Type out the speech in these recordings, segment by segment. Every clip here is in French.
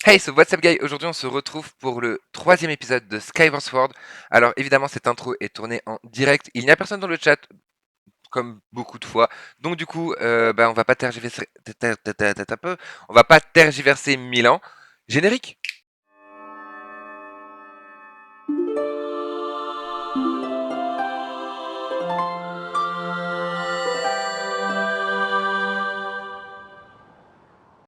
Hey, so what's up guys? Aujourd'hui on se retrouve pour le troisième épisode de Skyward Sword. Alors évidemment cette intro est tournée en direct, il n'y a personne dans le chat, comme beaucoup de fois. Donc du coup, on va pas tergiverser, on va pas tergiverser 1000 ans. Générique!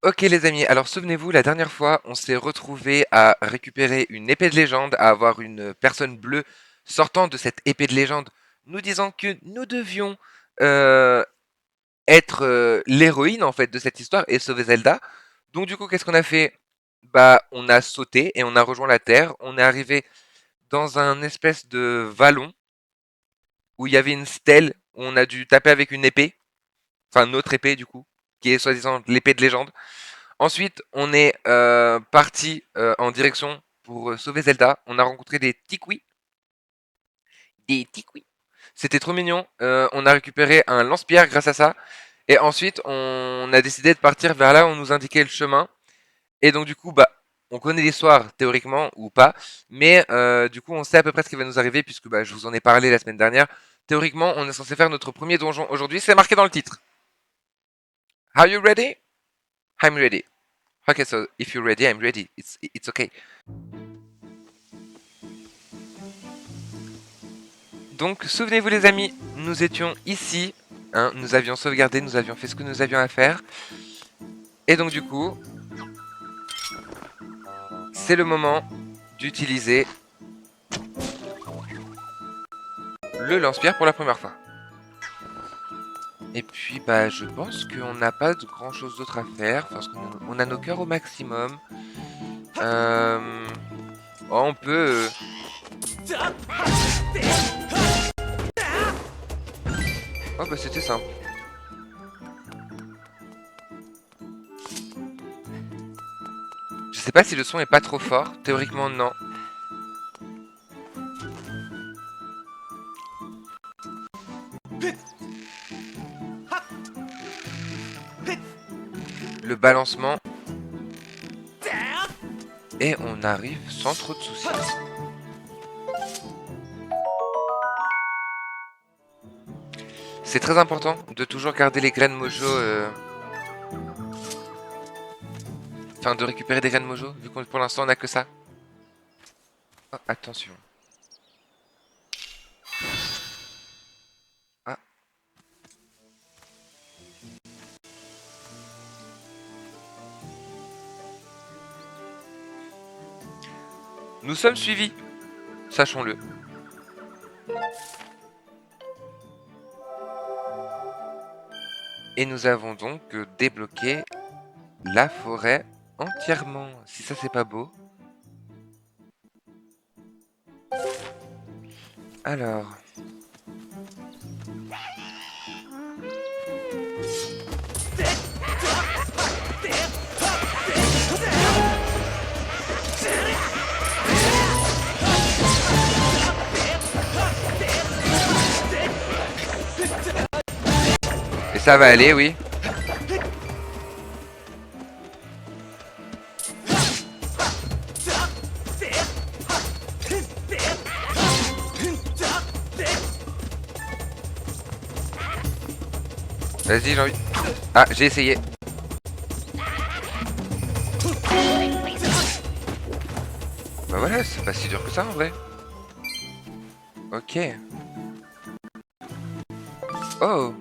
Ok les amis, alors souvenez-vous, la dernière fois, on s'est retrouvé à récupérer une épée de légende, à avoir une personne bleue sortant de cette épée de légende, nous disant que nous devions euh, être l'héroïne en fait de cette histoire et sauver Zelda. Donc du coup, qu'est-ce qu'on a fait? Bah, on a sauté et on a rejoint la Terre. On est arrivé dans un espèce de vallon où il y avait une stèle où on a dû taper avec une épée, enfin notre épée du coup, qui est soi-disant l'épée de légende. Ensuite, on est parti en direction pour sauver Zelda. On a rencontré des Tikwi. Des Tikwi. C'était trop mignon. On a récupéré un lance-pierre grâce à ça. Et ensuite, on a décidé de partir vers là où on nous indiquait le chemin. Et donc, du coup, bah, on connaît l'histoire, théoriquement, ou pas. Mais du coup, on sait à peu près ce qui va nous arriver, puisque bah, je vous en ai parlé la semaine dernière. Théoriquement, on est censé faire notre premier donjon aujourd'hui. C'est marqué dans le titre. Are you ready? I'm ready. Okay, so if you're ready, I'm ready. It's okay. Donc, souvenez-vous les amis, nous étions ici, hein, nous avions sauvegardé, nous avions fait ce que nous avions à faire. Et donc du coup, c'est le moment d'utiliser le lance-pierre pour la première fois. Et puis bah je pense qu'on n'a pas de grand chose d'autre à faire, parce qu'on a nos cœurs au maximum. Euh... Oh, on peut... Oh bah c'était simple. Je sais pas si le son est pas trop fort, théoriquement non. Le balancement. Et on arrive sans trop de soucis. C'est très important de toujours garder les graines mojo... Enfin de récupérer des graines mojo, vu qu'on pour l'instant on a que ça. Oh, attention. Ah, nous sommes suivis, sachons-le. Et nous avons donc débloqué la forêt entièrement. Si ça c'est pas beau. Alors. Et ça va aller, oui. Vas-y, j'ai envie. Ah, j'ai essayé. Bah voilà, c'est pas si dur que ça en vrai. Ok. Oh.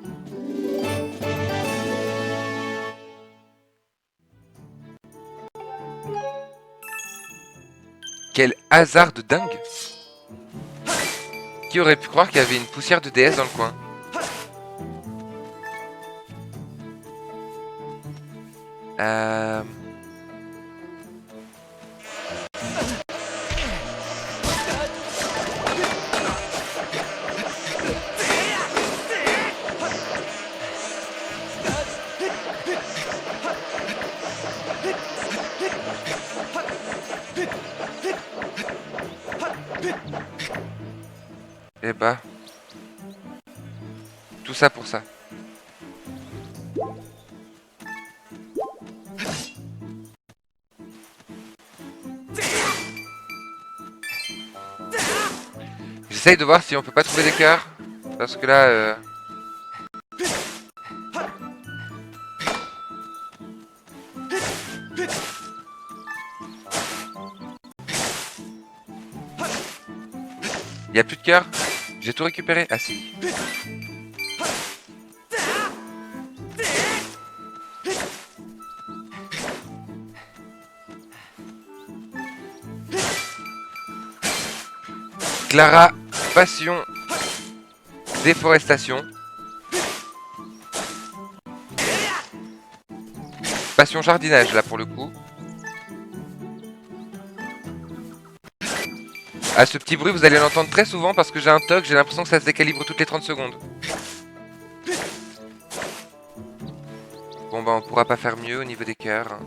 Quel hasard de dingue. Qui aurait pu croire qu'il y avait une poussière de DS dans le coin? Euh... Eh bah. Tout ça pour ça. J'essaye de voir si on peut pas trouver des cœurs. Parce que là... y a plus de cœurs. J'ai tout récupéré. Ah si. Clara, passion, déforestation. Passion jardinage là pour le coup. Ah, ce petit bruit vous allez l'entendre très souvent parce que j'ai un toc, j'ai l'impression que ça se décalibre toutes les 30 secondes. Bon bah on pourra pas faire mieux au niveau des cœurs.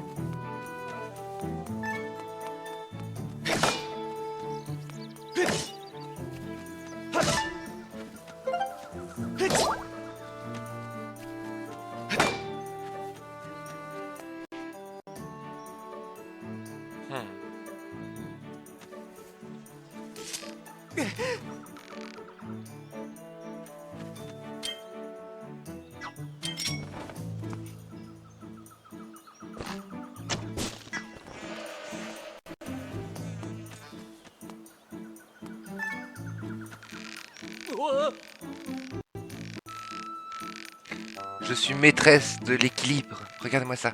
Je suis maîtresse de l'équilibre. Regardez-moi ça.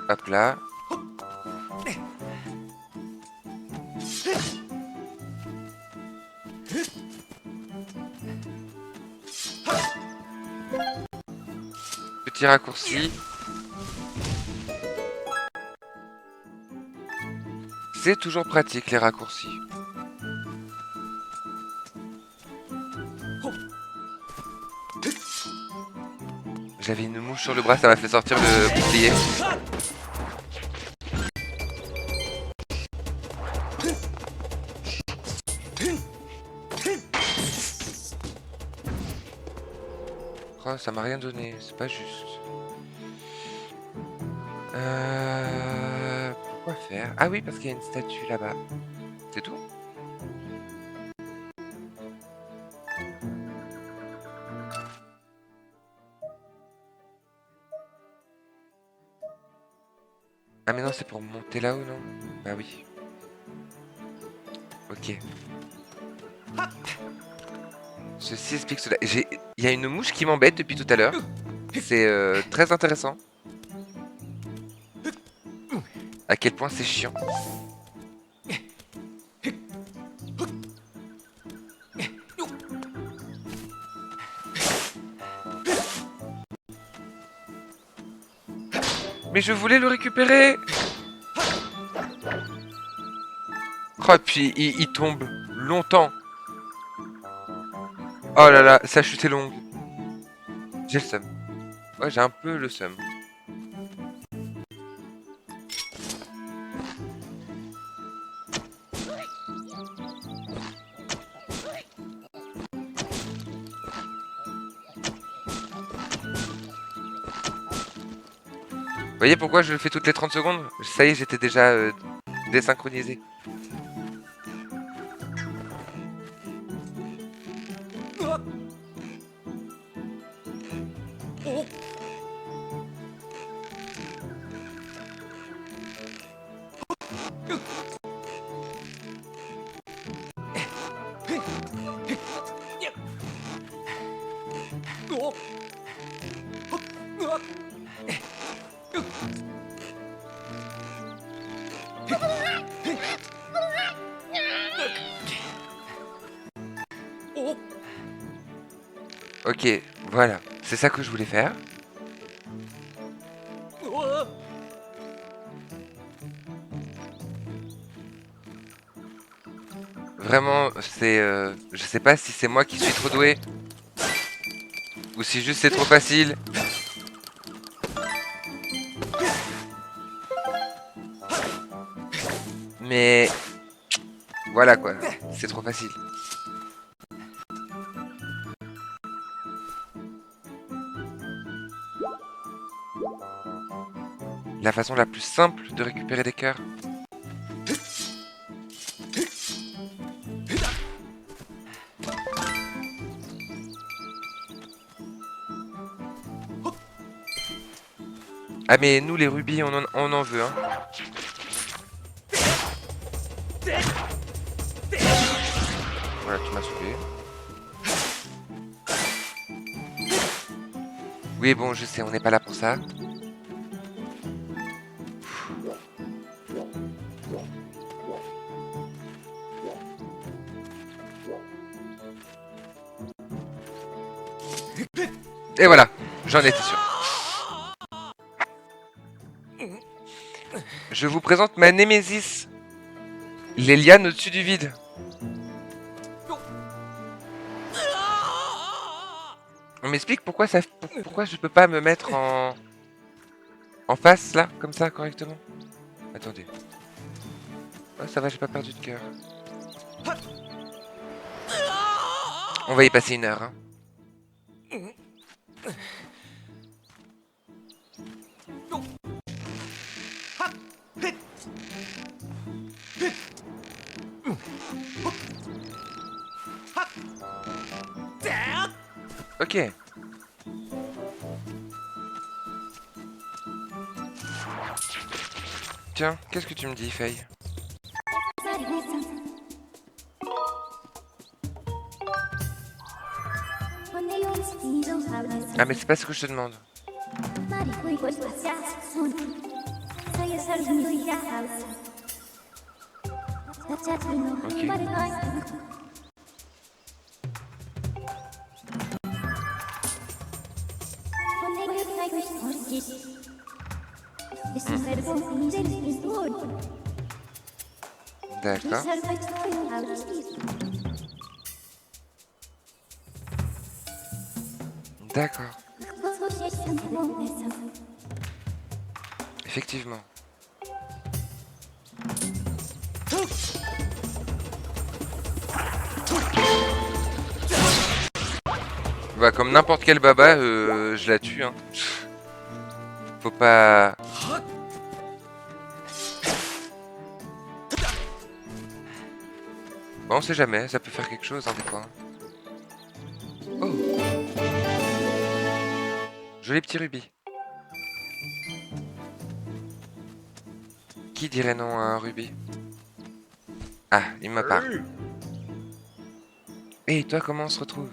Hop là. Petit raccourci. C'est toujours pratique les raccourcis. J'avais une mouche sur le bras, ça m'a fait sortir le bouclier. Oh, ça m'a rien donné, c'est pas juste. Pourquoi faire? Ah oui, parce qu'il y a une statue là-bas. C'est tout? Ah mais non, c'est pour monter là-haut, non? Bah oui. Ok. Ceci explique cela. Il y a une mouche qui m'embête depuis tout à l'heure. C'est très intéressant. À quel point c'est chiant. Mais je voulais le récupérer. Oh, puis il tombe longtemps. Oh là là, sa chute est longue. J'ai le seum. Ouais, j'ai un peu le seum. Vous voyez pourquoi je le fais toutes les 30 secondes? Ça y est, j'étais déjà désynchronisé. Ok, voilà. C'est ça que je voulais faire. Vraiment, c'est... je sais pas si c'est moi qui suis trop doué. Ou si juste c'est trop facile. Mais... Voilà quoi, c'est trop facile. la façon la plus simple de récupérer des cœurs. Ah mais nous les rubis on en veut hein. Voilà, tu m'as sauvé. Oui bon je sais, on n'est pas là pour ça. Et voilà, j'en étais sûr. Je vous présente ma némésis. Les lianes au-dessus du vide. On m'explique pourquoi pourquoi je peux pas me mettre en face là, comme ça, correctement. Attendez. Oh, ça va, j'ai pas perdu de cœur. On va y passer une heure. Hein. Ok. Tiens, qu'est-ce que tu me dis, Faye? Ah mais c'est pas ce que je te demande. Ok. D'accord. D'accord. Effectivement. Bah comme n'importe quel baba, je la tue hein. Faut pas... Bon, on sait jamais, ça peut faire quelque chose hein, des fois. Oh. Joli petit rubis. Qui dirait non à un rubis? Ah, il me parle. Et toi, comment on se retrouve?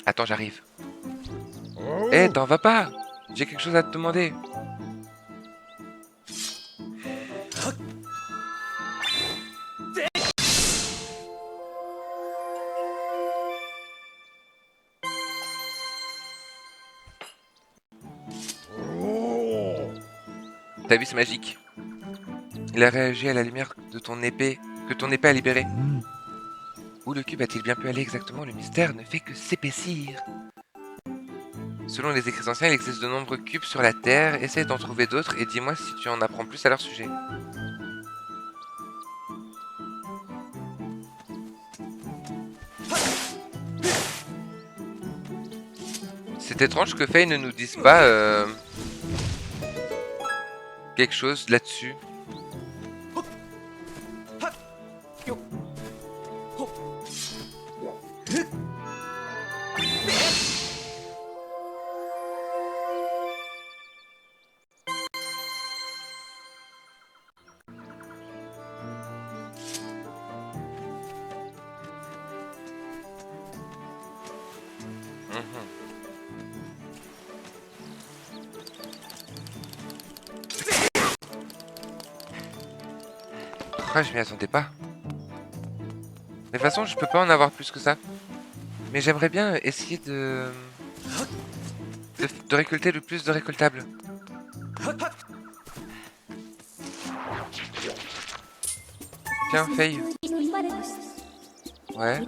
Attends, j'arrive. Eh, t'en vas pas! J'ai quelque chose à te demander. T'as vu, c'est magique. Il a réagi à la lumière de ton épée, que ton épée a libérée. Où le cube a-t-il bien pu aller exactement? Le mystère ne fait que s'épaissir. Selon les écrits anciens, il existe de nombreux cubes sur la Terre. Essaye d'en trouver d'autres et dis-moi si tu en apprends plus à leur sujet. C'est étrange que Faye ne nous dise pas quelque chose là-dessus. Pourquoi je m'y attendais pas? De toute façon, je peux pas en avoir plus que ça. Mais j'aimerais bien essayer de récolter le plus de récoltables. Tiens, Faye. Ouais.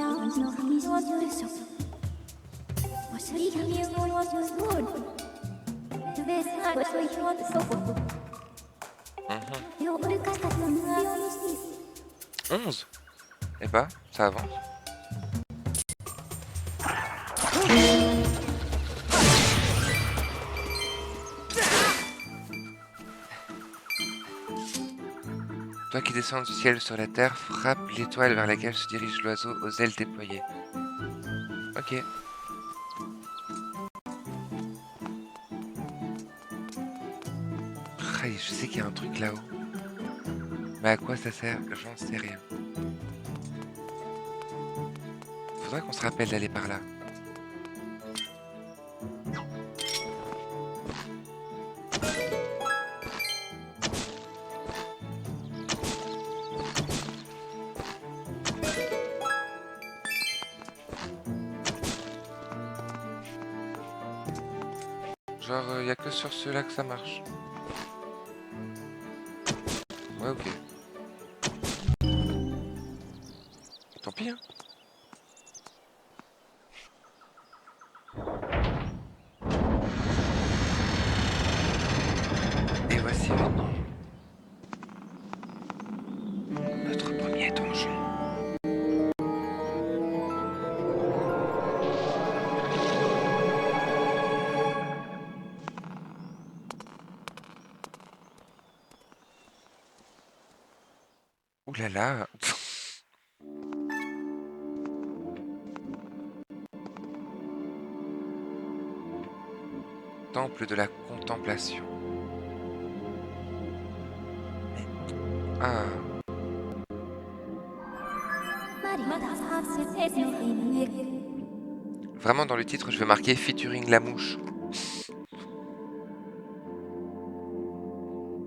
Mhm. 11. Eh bah, ça avance. Toi qui descends du ciel sur la terre, frappe l'étoile vers laquelle se dirige l'oiseau aux ailes déployées. Ok. Je sais qu'il y a un truc là-haut. Mais à quoi ça sert? J'en sais rien. Faudrait qu'on se rappelle d'aller par là. Genre, y a que sur ceux-là que ça marche. Ouais, ok. Tant pis, hein. Et voici venu notre premier donjon. Ouh là là. Temple de la contemplation. Ah, vraiment dans le titre, je vais marquer featuring la mouche.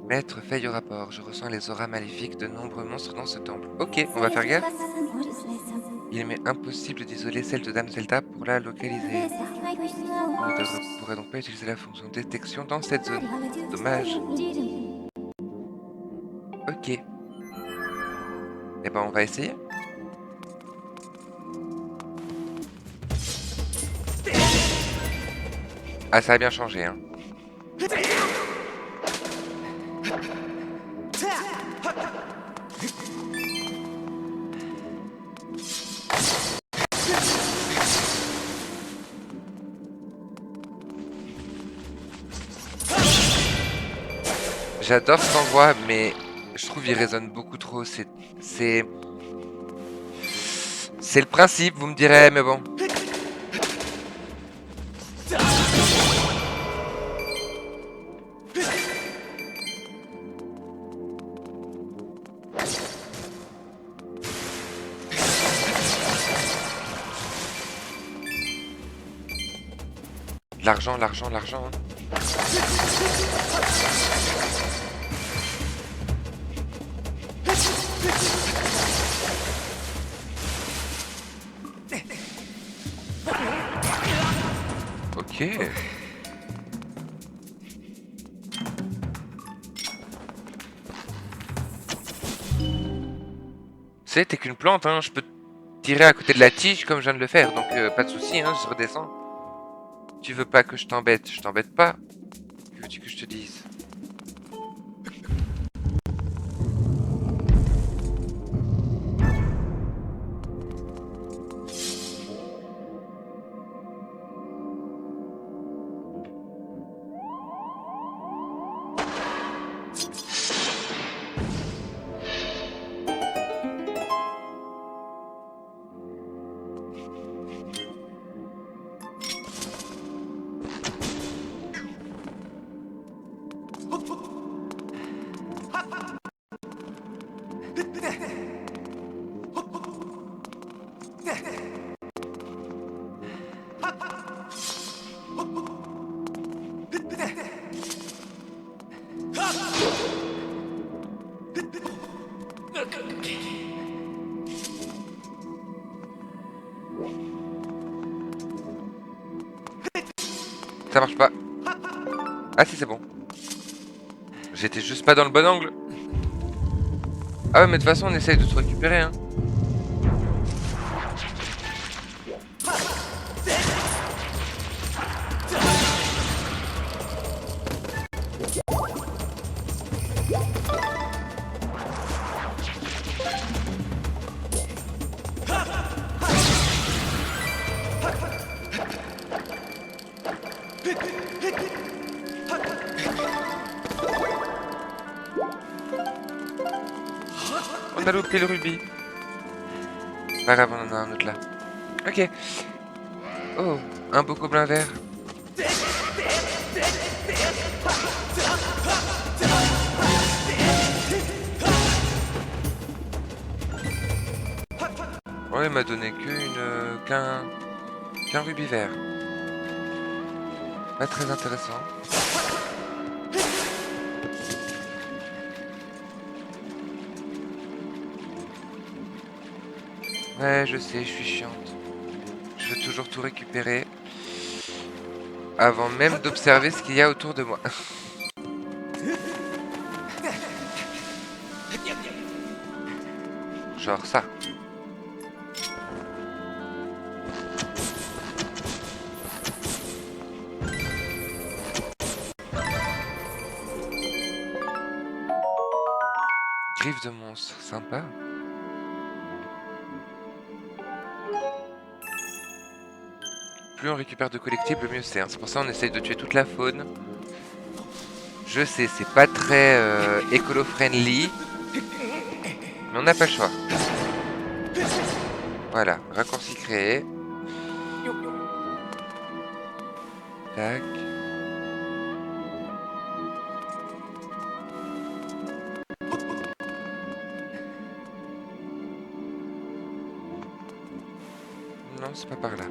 Maître Faye au rapport, je ressens les auras maléfiques de nombreux monstres dans ce temple. Ok, on va faire gaffe. Il m'est impossible d'isoler celle de Dame Zelda pour la localiser. On ne pourrait donc pas utiliser la fonction détection dans cette zone. Dommage. Ok. Eh ben on va essayer. Ah, ça a bien changé, hein. J'adore cet endroit, mais je trouve qu'il résonne beaucoup trop. C'est le principe, vous me direz, mais bon. L'argent, l'argent, l'argent. Hein. Ok. T'es qu'une plante, hein. Je peux tirer à côté de la tige comme je viens de le faire, donc pas de souci, hein. Je redescends. Tu veux pas que je t'embête pas. Que veux-tu que je te dise? Ça marche pas. Ah si, c'est bon. J'étais juste pas dans le bon angle. Ah ouais, mais de toute façon, on essaye de se récupérer, hein. On a loupé le rubis. Pas grave, on en a un autre là. Ok. Oh, un beau gobelin vert. Ouais, il m'a donné qu'un rubis vert. Pas très intéressant. Ouais, je sais, je suis chiante. Je veux toujours tout récupérer avant même d'observer ce qu'il y a autour de moi. Genre ça. Griffe de monstre, sympa. Plus on récupère de collectibles, mieux c'est. Hein. C'est pour ça qu'on essaye de tuer toute la faune. Je sais, c'est pas très écolo-friendly. Mais on n'a pas le choix. Voilà, raccourci créé. Tac. Non, c'est pas par là.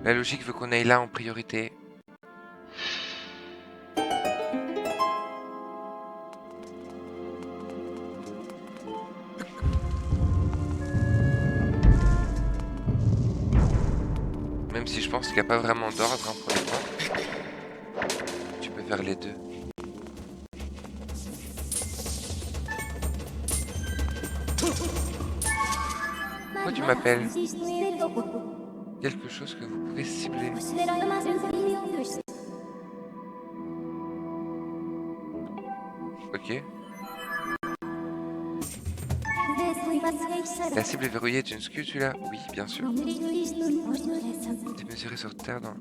La logique veut qu'on aille là en priorité. Même si je pense qu'il n'y a pas vraiment d'ordre hein, pour l'instant. Tu peux faire les deux. Pourquoi tu m'appelles? Quelque chose que vous pouvez cibler. Ok. La cible est verrouillée, tu une celui-là? Oui, bien sûr. Démesuré sur Terre dans...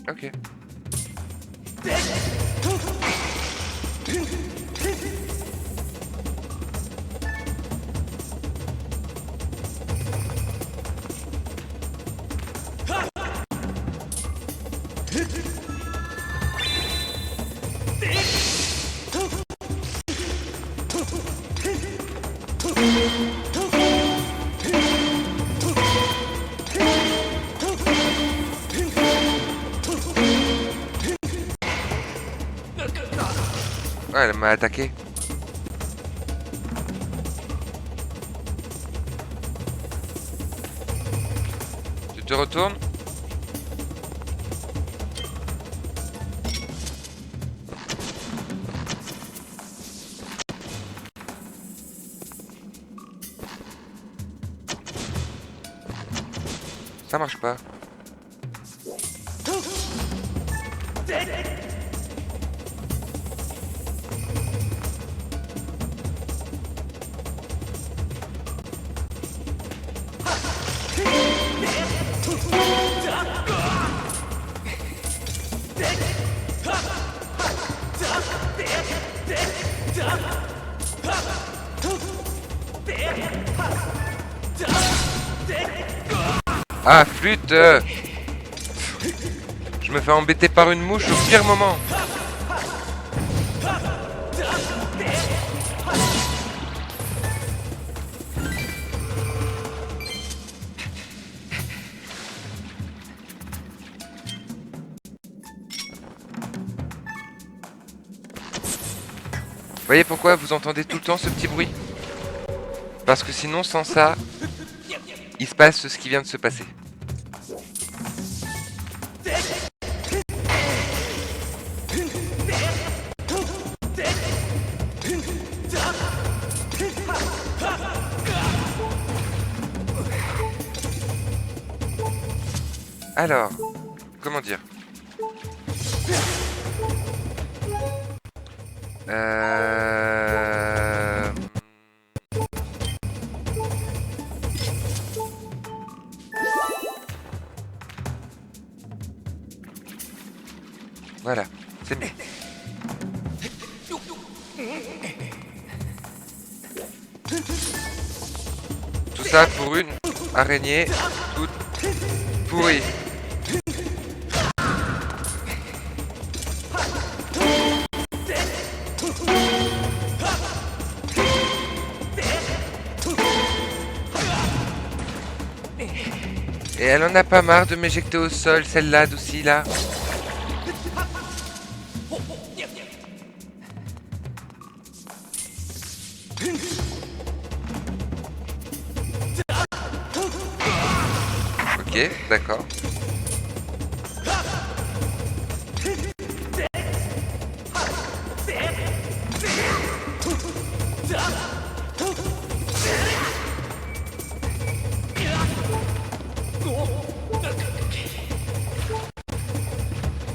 Ok. Ouais, elle m'a attaqué. Tu te retournes? Ça marche pas. Ah, flûte Je me fais embêter par une mouche au pire moment. Vous voyez pourquoi vous entendez tout le temps ce petit bruit? Parce que sinon, sans ça, il se passe ce qui vient de se passer. Alors, comment dire? Euh... Voilà, c'est mieux. Tout ça pour une araignée toute pourrie. Et elle en a pas marre de m'éjecter au sol, celle-là, d'aussi là. Ok, d'accord.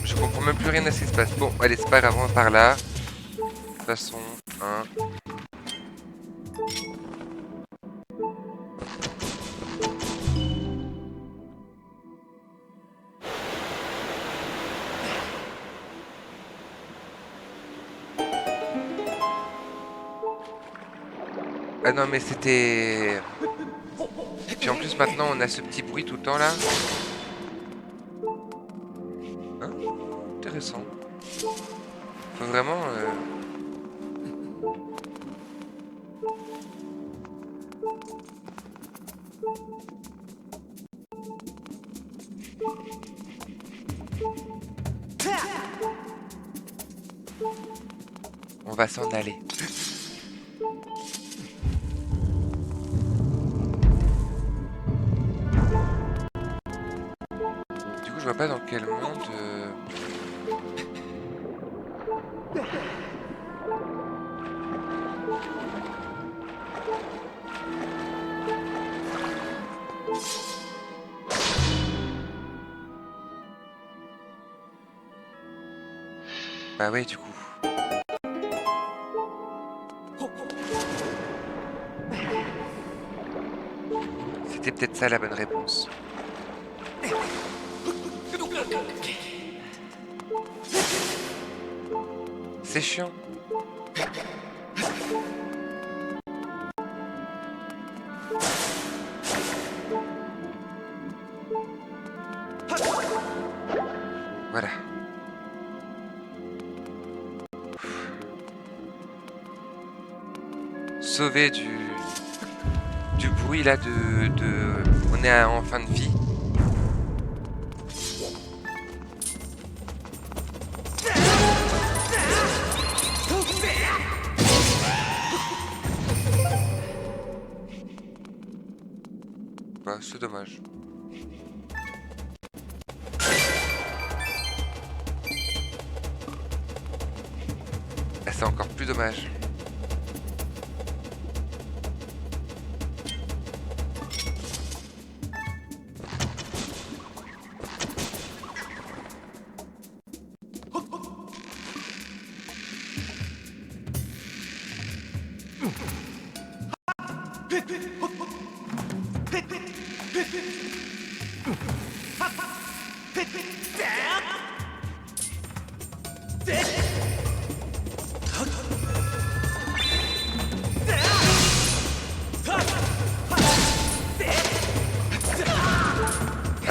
Je comprends même plus rien à ce qui se passe. Bon, allez, c'est pas grave, on va par là. De toute façon, hein. Ah non, mais c'était... Puis en plus, maintenant, on a ce petit bruit tout le temps, là. Hein? Intéressant. Faut vraiment... On va s'en aller. Du coup, je vois pas dans quel monde... Bah ouais, du coup. C'était peut-être ça la bonne réponse. C'est chiant. Voilà. Sauver du bruit là de... On est en fin de vie. Bah, c'est dommage. Ah, c'est encore plus dommage.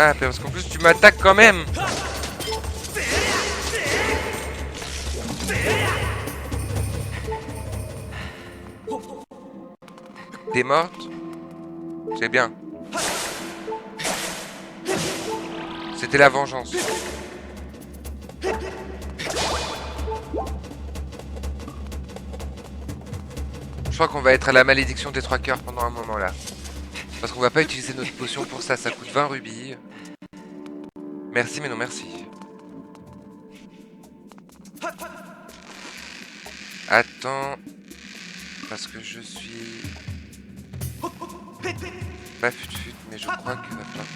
Ah, parce qu'en plus tu m'attaques quand même. T'es morte? C'est bien. C'était la vengeance. Je crois qu'on va être à la malédiction des 3 cœurs pendant un moment là. Parce qu'on va pas utiliser notre potion pour ça, ça coûte 20 rubis. Merci mais non merci. Attends. Parce que je suis... Pas fut mais je crois que va falloir...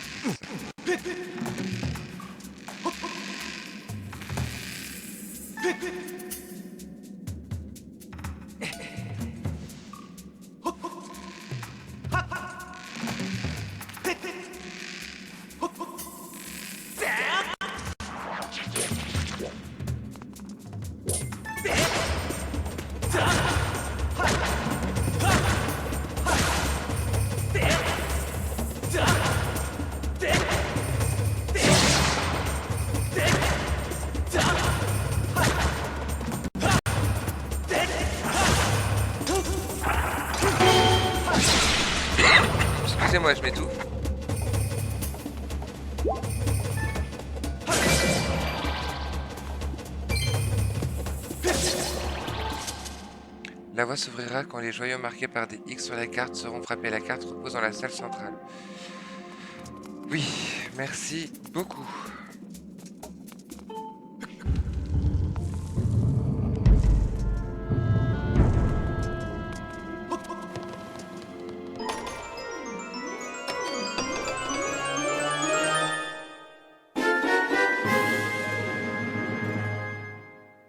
Excusez-moi, je m'étouffe. La voie s'ouvrira quand les joyaux marqués par des X sur la carte seront frappés. La carte repose dans la salle centrale. Oui, merci beaucoup.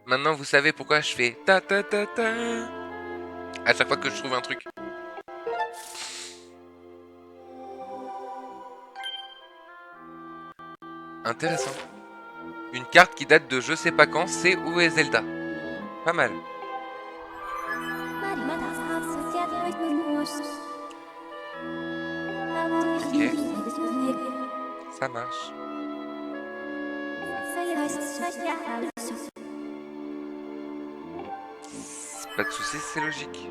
Maintenant, vous savez pourquoi je fais ta ta ta ta à chaque fois que je trouve un truc. Intéressant. Une carte qui date de je sais pas quand, c'est Où est Zelda. Pas mal. Ok, ça marche. Pas de soucis, c'est logique.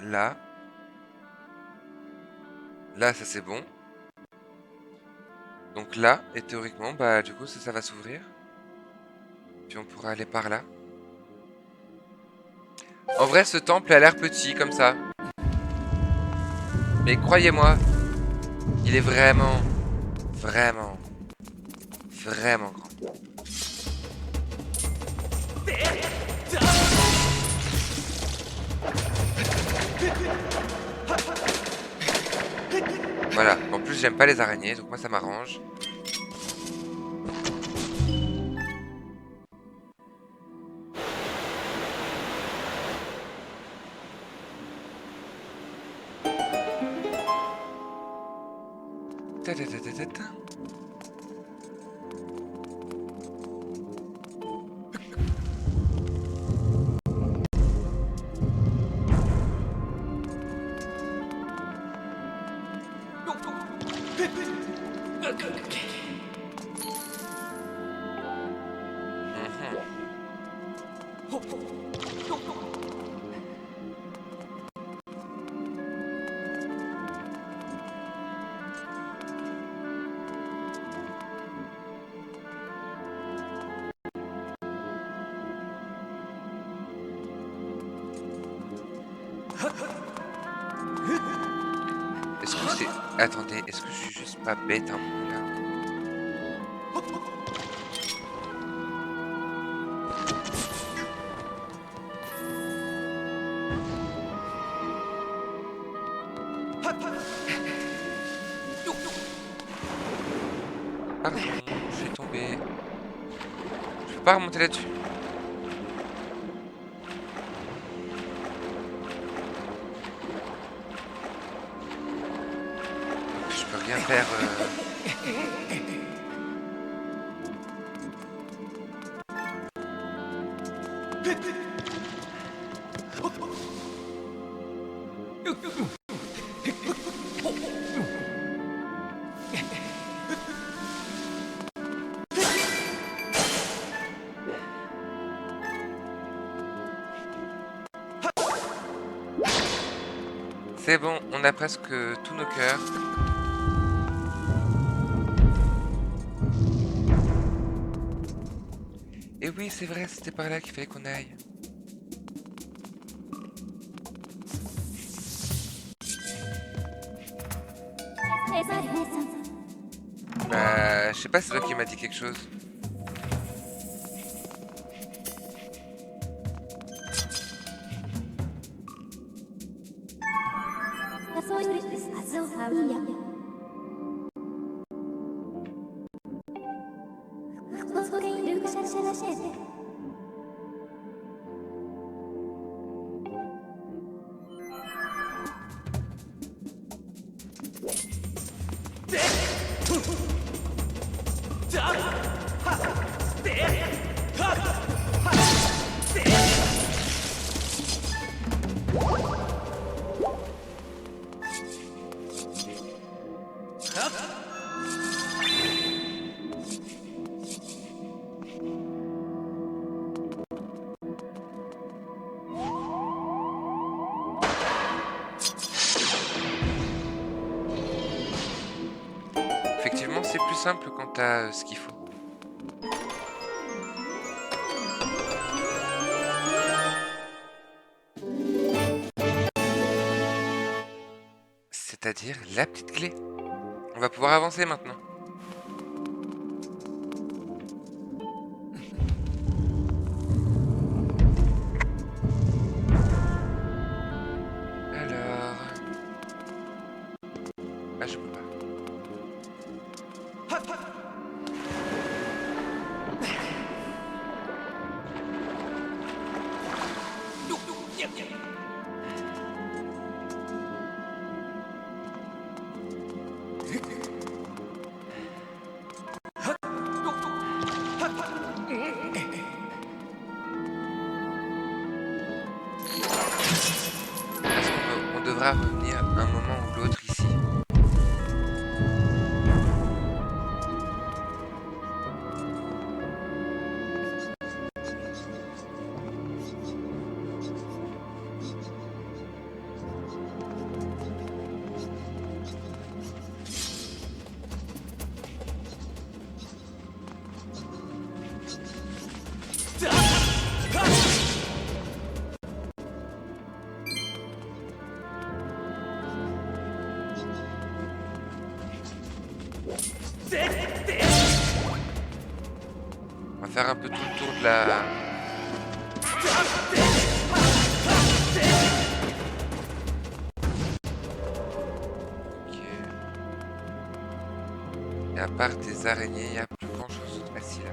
Là. Là, ça c'est bon. Donc là, et théoriquement, bah du coup, ça va s'ouvrir. Puis on pourra aller par là. En vrai, ce temple a l'air petit, comme ça. Mais croyez-moi, il est vraiment, vraiment, vraiment grand. Voilà, en plus j'aime pas les araignées, donc moi ça m'arrange. Ta ta ta ta ta ta. Est-ce que c'est... Attendez, est-ce que je suis juste pas bête un moment là? Pardon, je suis tombé. Je peux pas remonter là-dessus. Je peux rien faire. C'est bon, on a presque tous nos cœurs. Et oui, c'est vrai, c'était par là qu'il fallait qu'on aille. Bah, je sais pas, c'est toi qui m'a dit quelque chose. Effectivement, c'est plus simple quand t'as ce qu'il faut. C'est-à-dire la petite clé. On va pouvoir avancer maintenant. Alors... Ah, je peux pas. Est-ce qu'on devra revenir un moment ou l'autre ici? On va faire un peu tout le tour de la... Ok. Et à part des araignées, il n'y a plus grand chose. Ah si, là.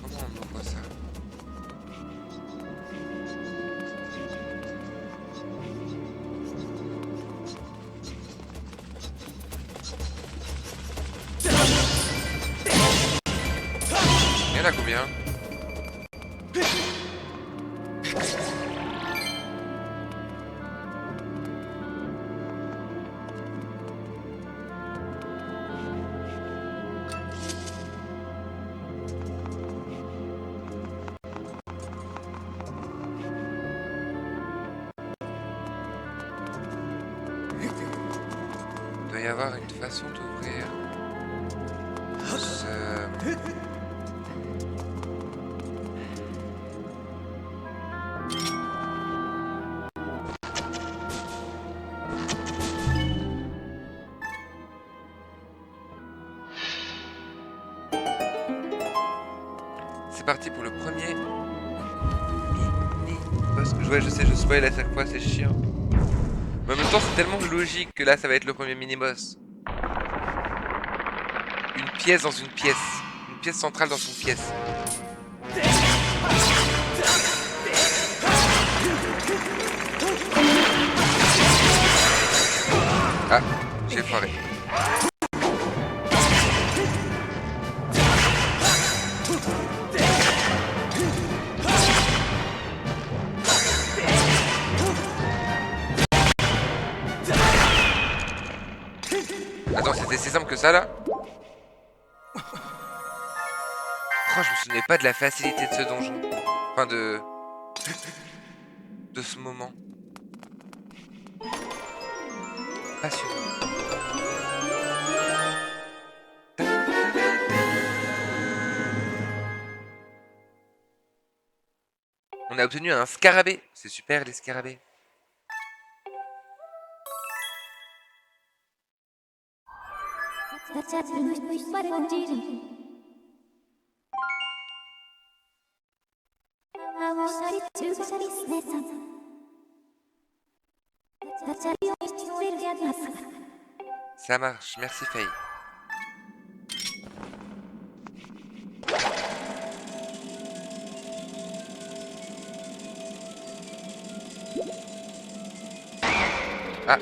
Comment on ouvre ça? Il y en a combien? Il doit y avoir une façon d'ouvrir ce... C'est parti pour le premier mini-boss. Ouais, je sais, je spoil à chaque fois, c'est chiant. Mais en même temps, c'est tellement logique que là, ça va être le premier mini-boss. Une pièce dans une pièce. Une pièce centrale dans une pièce. Ah, j'ai foiré. Attends, c'était si simple que ça, là? Oh, je me souvenais pas de la facilité de ce donjon. Enfin, de ce moment. Passionnant. On a obtenu un scarabée. C'est super, les scarabées. Ça marche, merci Faye. Ah.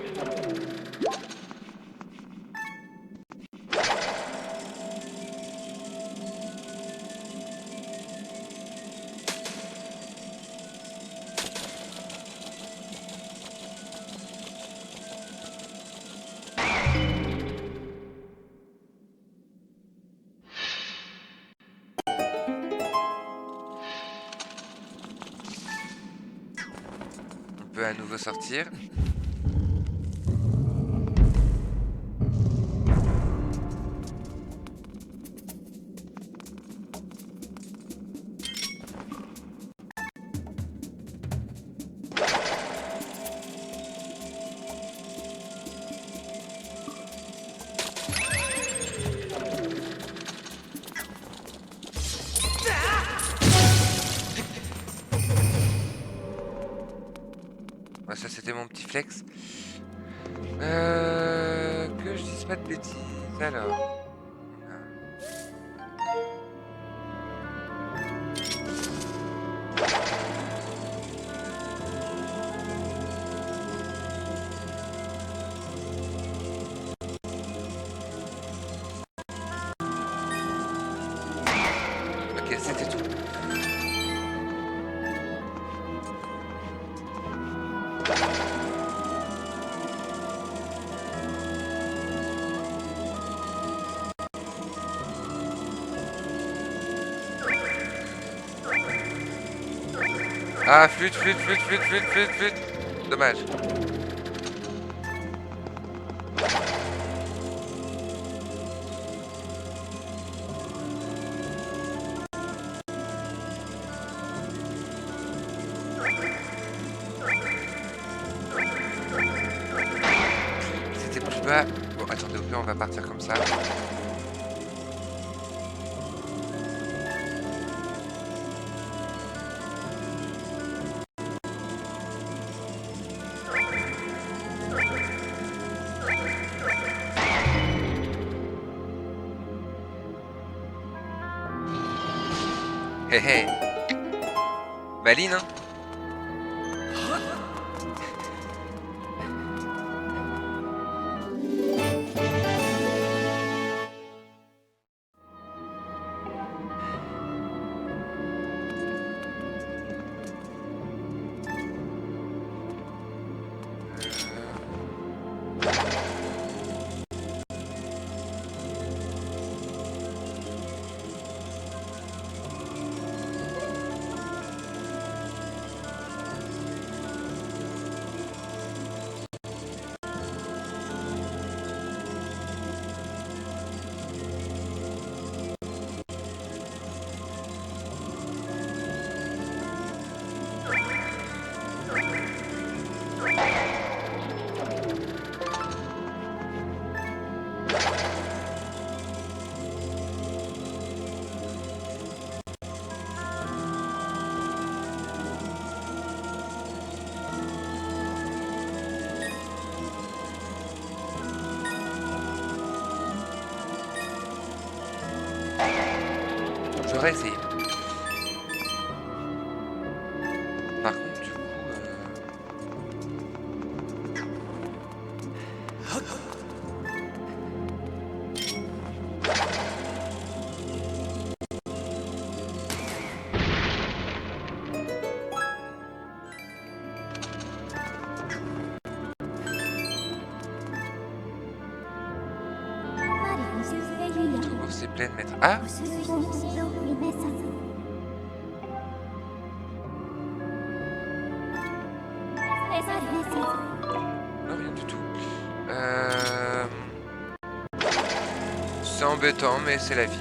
On peut à nouveau sortir. Ouais, ça c'était mon petit flex. Que je dise pas de bêtises. Alors. Ok, c'était tout. Ah, flûte, flûte, flûte, flûte, flûte, flûte, flûte. Dommage. C'était plus bas. Bon, attendez, au pire, on va partir comme ça. Hé hé. Maline, hein. J'aurais essayé. Par contre, du coup... Notre bourse est pleine, maître. Ah! Non, rien du tout. C'est embêtant, mais c'est la vie.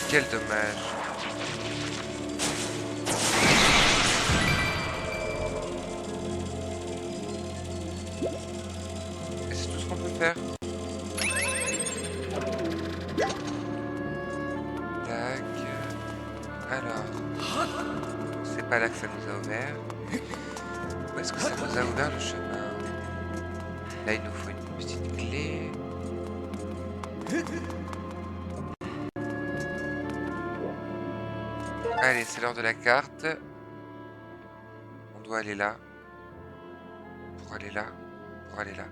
Quel dommage. Et c'est tout ce qu'on peut faire. Tac. Alors. C'est pas là que ça nous a ouvert. Où est-ce que ça nous a ouvert le chemin? Là, il nous faut une petite clé. Allez, c'est l'heure de la carte. On doit aller là. Pour aller là. Pour aller là.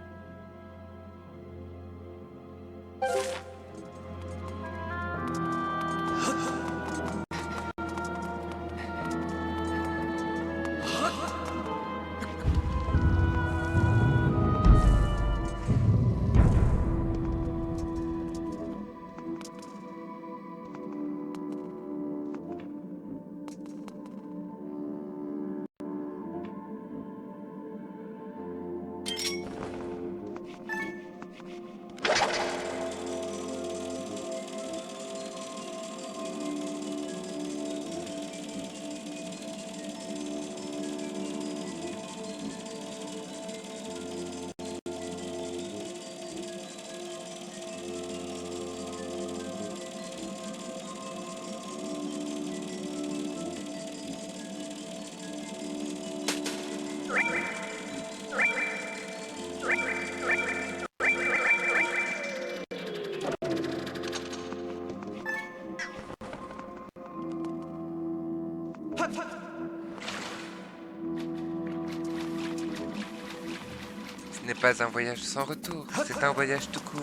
Ce n'est pas un voyage sans retour, c'est un voyage tout court.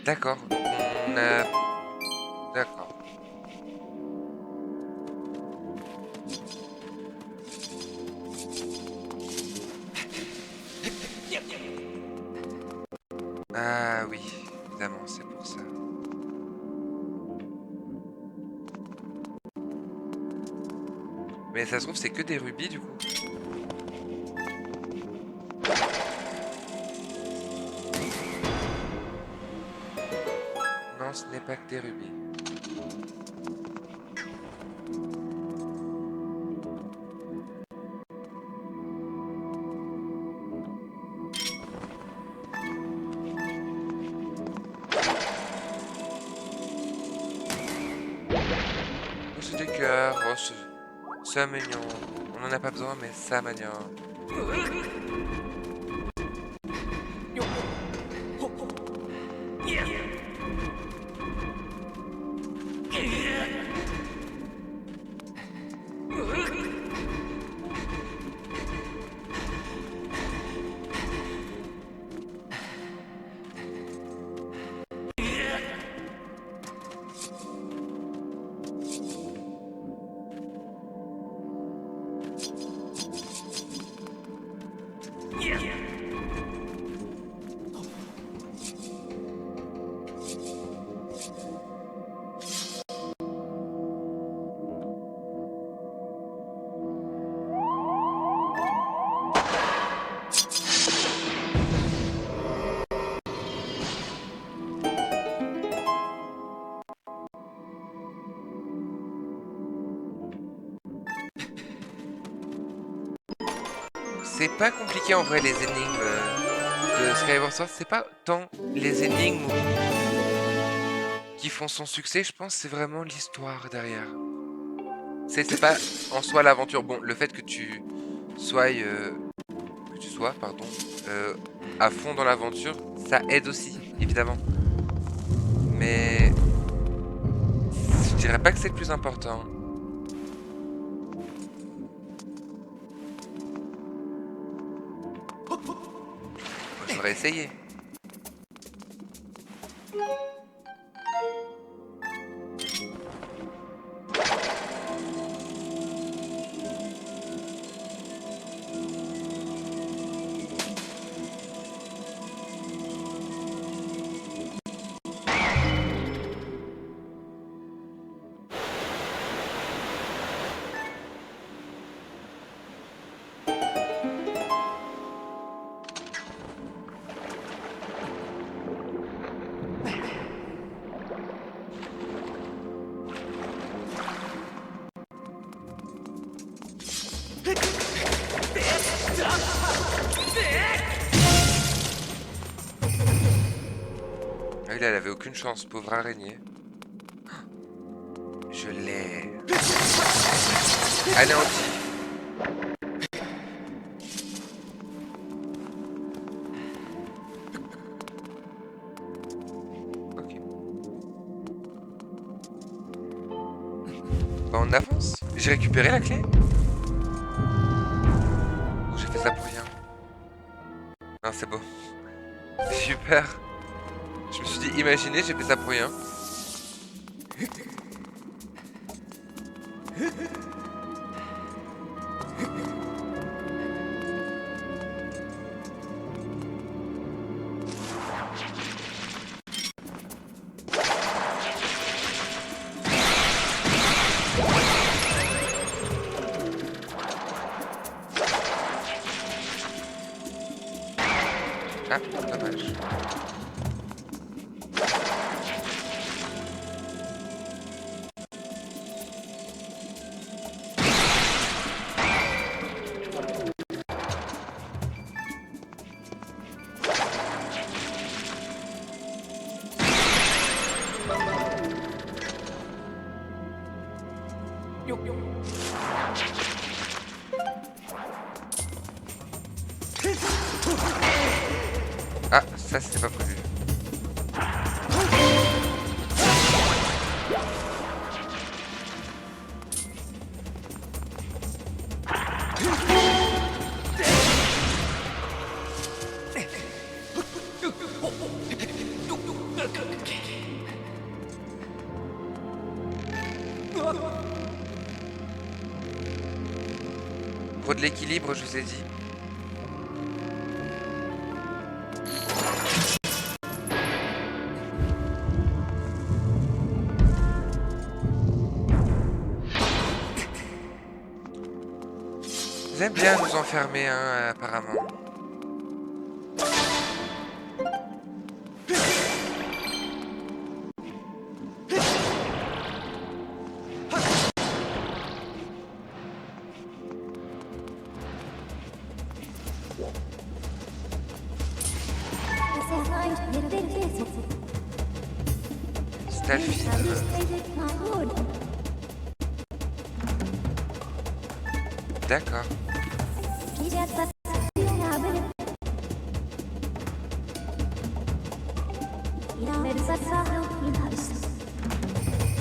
D'accord, donc on a... D'accord. Ah oui, évidemment, c'est pour ça. Mais ça se trouve, c'est que des rubis du coup. Non, ce n'est pas que des rubis. Oh, c'est des cœurs, oh, c'est mignon. On en a pas besoin, mais ça mignon. C'est pas compliqué en vrai les énigmes de Skyward Sword, c'est pas tant les énigmes qui font son succès, je pense c'est vraiment l'histoire derrière. C'est pas en soi l'aventure. Bon, le fait que tu sois pardon, euh, à fond dans l'aventure, ça aide aussi, évidemment. Mais je dirais pas que c'est le plus important. J'aurais essayé. Ah oui, là, elle avait aucune chance, pauvre araignée. Je l'ai. Anéanti. Ok. Bah, on avance. J'ai récupéré la clé? Ou j'ai fait ça pour rien? Non, c'est beau. Super. Je me suis dit, imaginez, j'ai fait ça pour rien. Ah, dommage. Ah, ça c'était pas prévu. Pour de l'équilibre, je vous ai dit. Ils aiment bien nous enfermer, hein, apparemment. Stalfid. D'accord.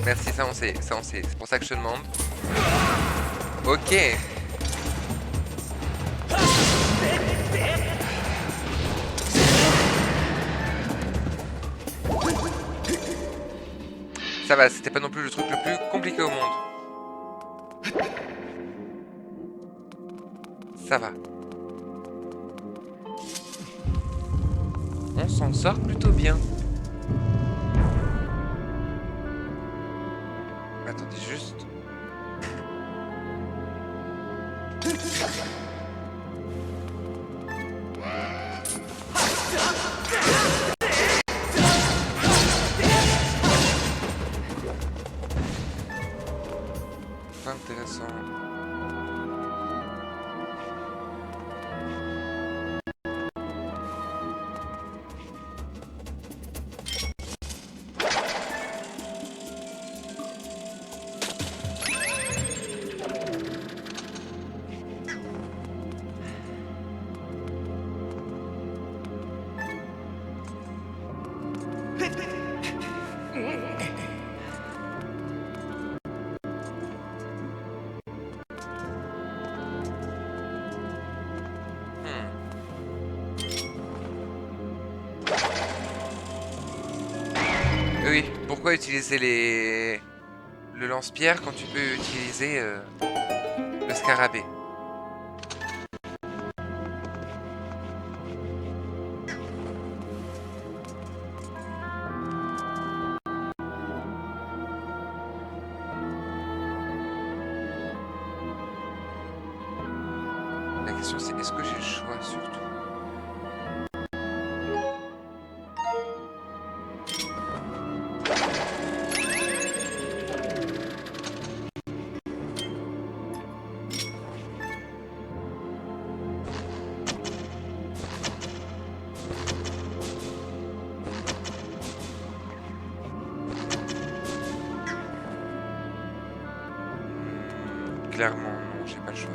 Merci, ça on sait, ça on sait. C'est pour ça que je te demande. Ok. Ça va, c'était pas non plus le truc le plus compliqué au monde. Ça va. On s'en sort plutôt bien. Attendez juste. Pas intéressant. Oui, pourquoi utiliser le lance-pierre quand tu peux utiliser le scarabée? La question c'est est-ce que j'ai le choix surtout? clairement, non, j'ai pas le choix.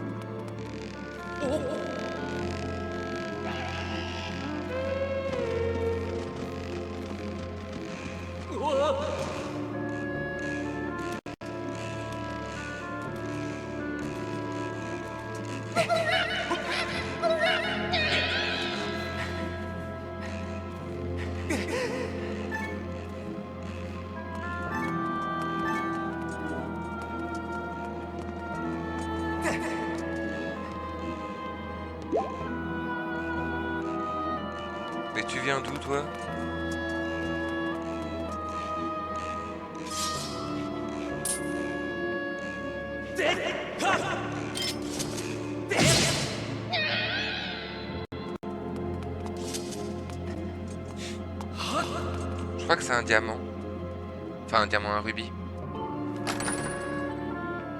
Mais tu viens d'où, toi? Je crois que c'est un diamant. Enfin, un diamant, un rubis.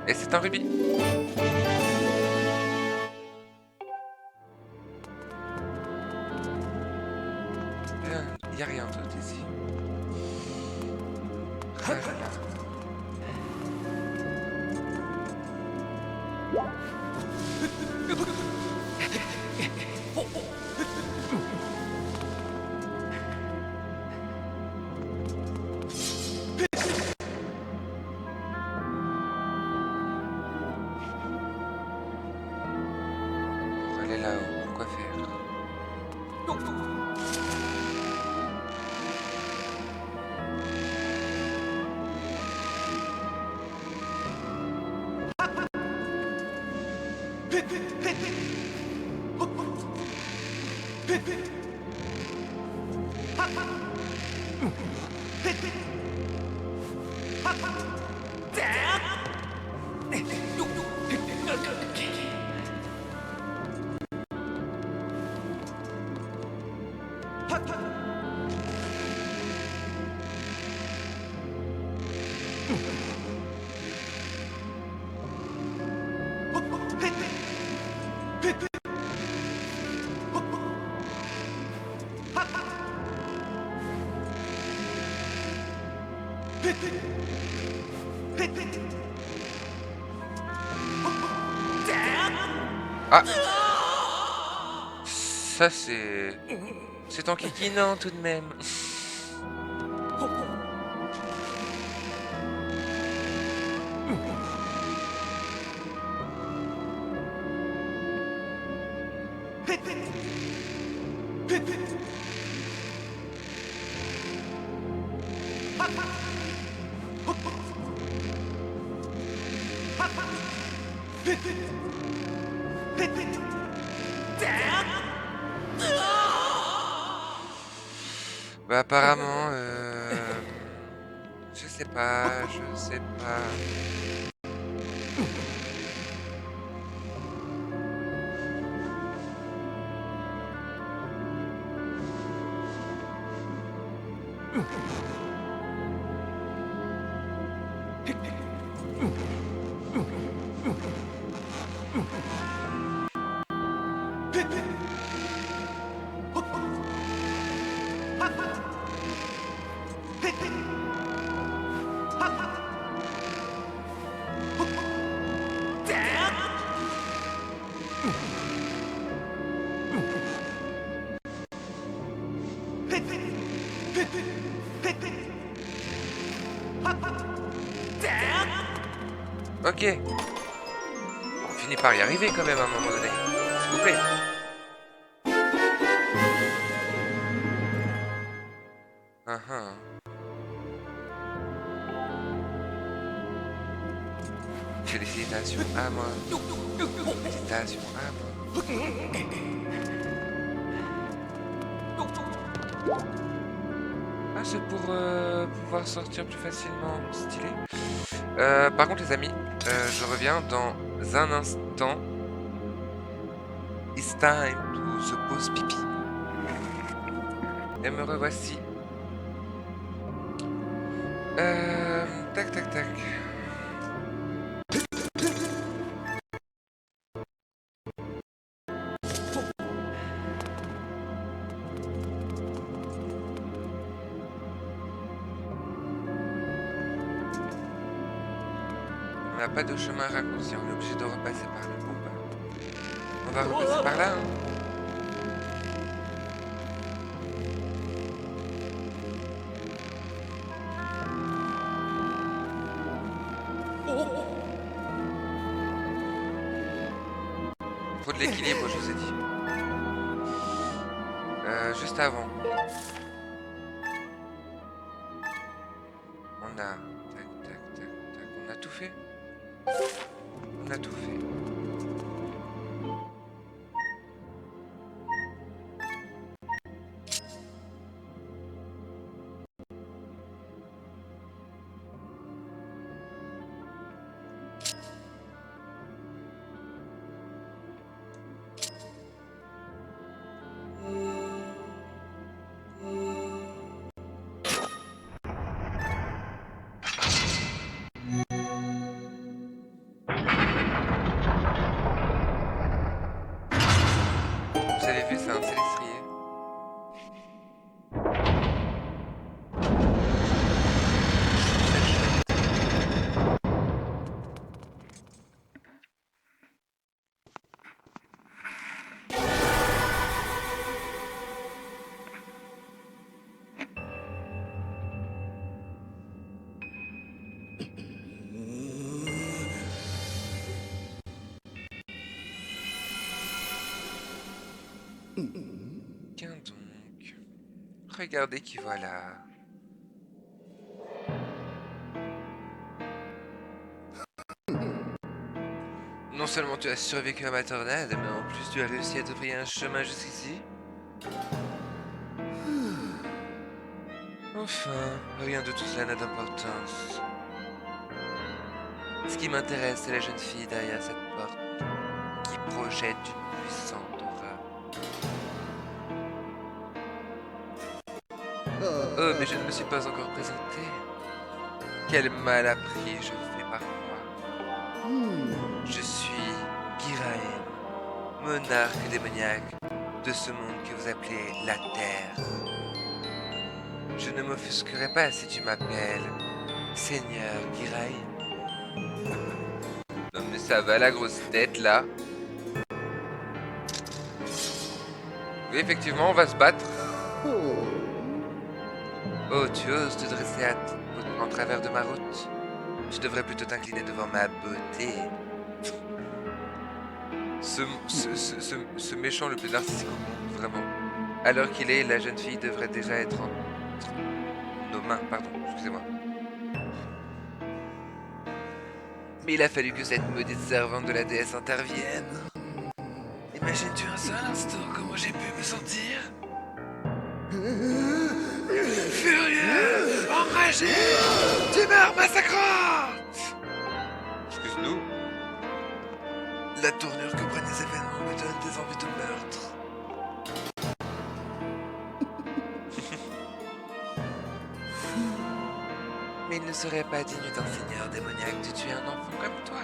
Et c'est un rubis. Y a rien d'autre ici. Rien. Pour aller là-haut, pourquoi faire? Ah! Ça, c'est... C'est enquiquinant, tout de même. Bah, apparemment, je sais pas, je sais pas. Ok. On finit par y arriver quand même à un moment donné. S'il vous plaît. Uhum. Félicitations à moi. Félicitations à moi. Ah, c'est pour pouvoir sortir plus facilement. Stylé. Par contre, les amis, je reviens dans un instant. It's time to se pose pipi. Et me revoici. Tac, tac, tac. n'a pas de chemin raccourci, on est obligé de repasser par là. Bon bah, on va repasser par là, hein. Faut de l'équilibre, je vous ai dit. Juste avant. On a... Tac, tac, tac, tac. On a tout fait. On a tout fait. Vous avez vu, c'est un célestrier. Tiens donc. Regardez qui voilà. Non seulement tu as survécu à ma tornade, mais en plus tu as réussi à te frayer un chemin jusqu'ici. Enfin, rien de tout cela n'a d'importance. Ce qui m'intéresse, c'est la jeune fille derrière cette porte, qui projette une puissante aura. Oh, mais je ne me suis pas encore présenté. Quel mal appris je fais parfois. Je suis Giraem, monarque démoniaque de ce monde que vous appelez la Terre. Je ne m'offusquerai pas si tu m'appelles Seigneur Giraem. Non mais ça va la grosse tête là. Oui, effectivement, on va se battre. Oh, tu oses te dresser en travers de ma route. Tu devrais plutôt t'incliner devant ma beauté. Ce méchant le plus narcissique au monde, vraiment. Alors qu'il est, la jeune fille devrait déjà être entre nos mains, pardon, excusez-moi. Mais il a fallu que cette maudite servante de la déesse intervienne. Imagines-tu un seul instant comment j'ai pu me sentir? Furieux, enragé, d'humeur massacrante. Excuse-nous. La tournure que prennent les événements me donne des envies de meurtre. Mais il ne serait pas digne d'un seigneur démoniaque de tuer un enfant comme toi.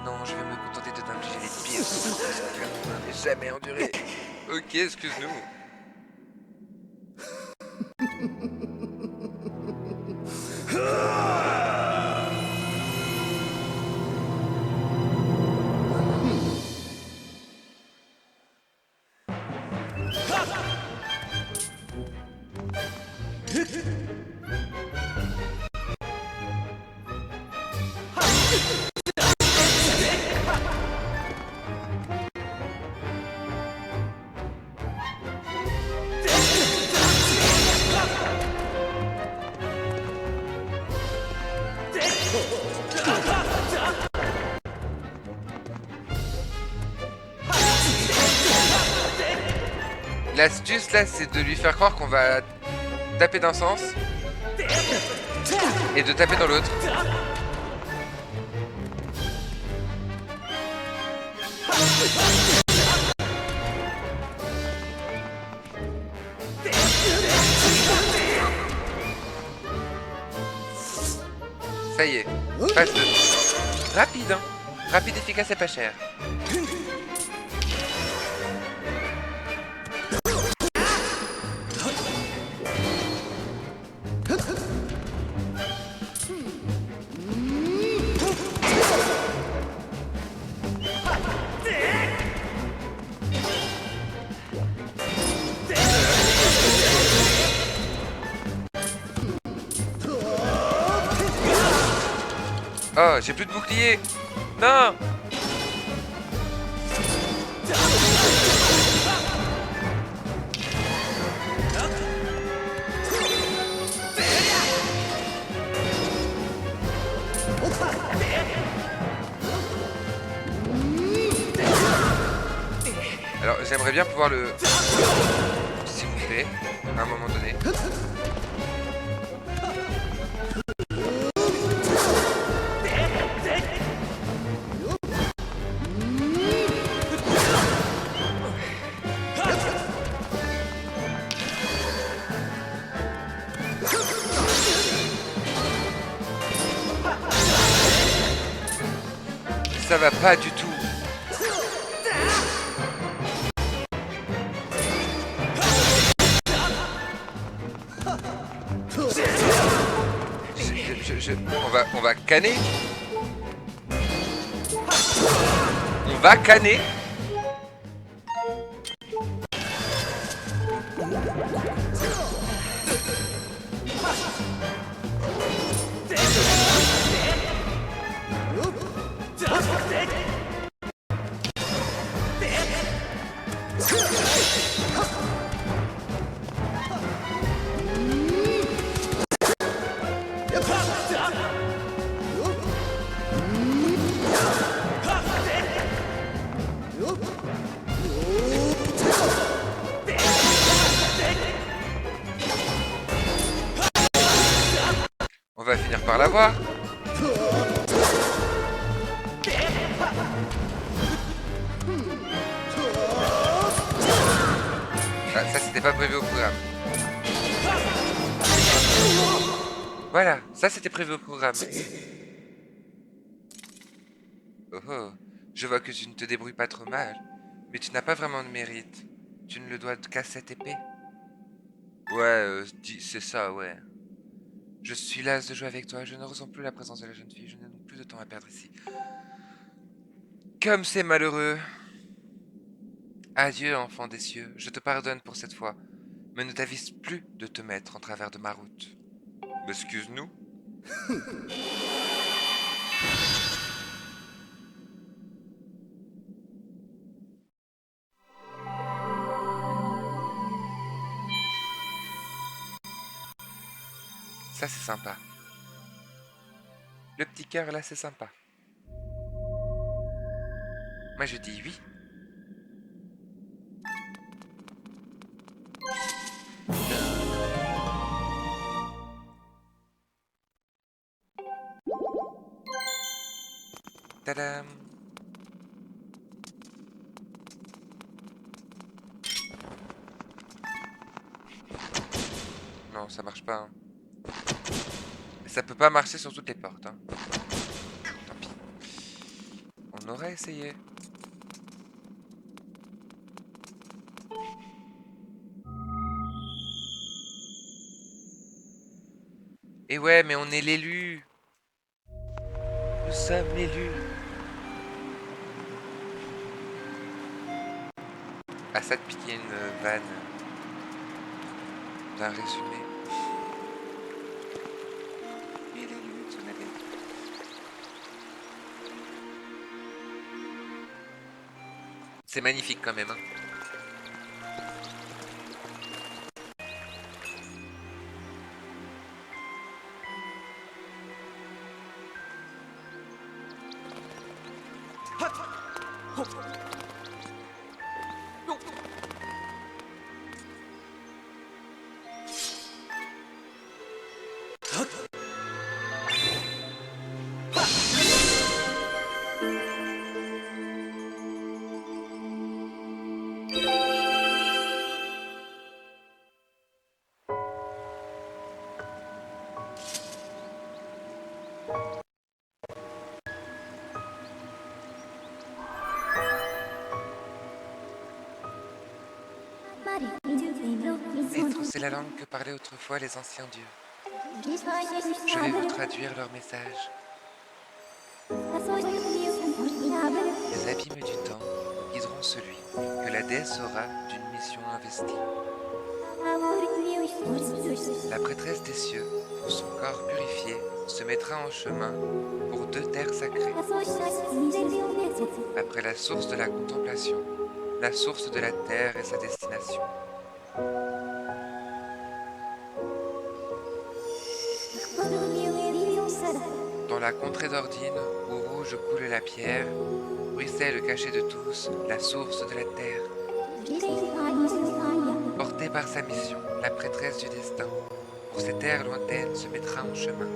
Non, je vais me contenter de t'infliger les pires souffrances qu'un humain n'ait jamais enduré. Ok, excuse-nous. L'astuce là, c'est de lui faire croire qu'on va taper d'un sens et de taper dans l'autre. Ça y est, phase 2. Rapide, hein. Rapide, efficace et pas cher. Oh, j'ai plus de bouclier. Non. Alors, j'aimerais bien pouvoir le... S'il vous plaît, à un moment donné. Ça va pas du tout. On va canner. On va canner. On va finir par l'avoir. Ah, ça c'était pas prévu au programme. Voilà, ça c'était prévu au programme. Oh oh, je vois que tu ne te débrouilles pas trop mal, mais tu n'as pas vraiment de mérite. Tu ne le dois qu'à cette épée. Ouais, c'est ça, ouais. Je suis las de jouer avec toi, je ne ressens plus la présence de la jeune fille, je n'ai donc plus de temps à perdre ici. Comme c'est malheureux. Adieu, enfant des cieux, je te pardonne pour cette fois, mais ne t'avise plus de te mettre en travers de ma route. Excuse-nous. Ça c'est sympa. Le petit cœur là c'est sympa. Moi je dis oui. Tadam. Non, ça marche pas. Hein. Ça peut pas marcher sur toutes les portes. Hein. Tant pis. On aurait essayé. Et ouais, mais on est l'élu. Nous sommes l'élu. Ah, ça de piquer une vanne d'un résumé. Il est l'élu, vous n'avez. C'est magnifique quand même. Hein. Maître, c'est la langue que parlaient autrefois les anciens dieux. Je vais vous traduire leur message. Les abîmes du temps guideront celui que la déesse aura d'une mission investie. La prêtresse des cieux, pour son corps purifié, se mettra en chemin pour deux terres sacrées. Après la source de la contemplation, la source de la terre et sa destination. Dans la contrée d'Ordine, où rouge coule la pierre, ruisselle cachée de tous, la source de la terre. Portée par sa mission, la prêtresse du destin, pour ces terres lointaines se mettra en chemin.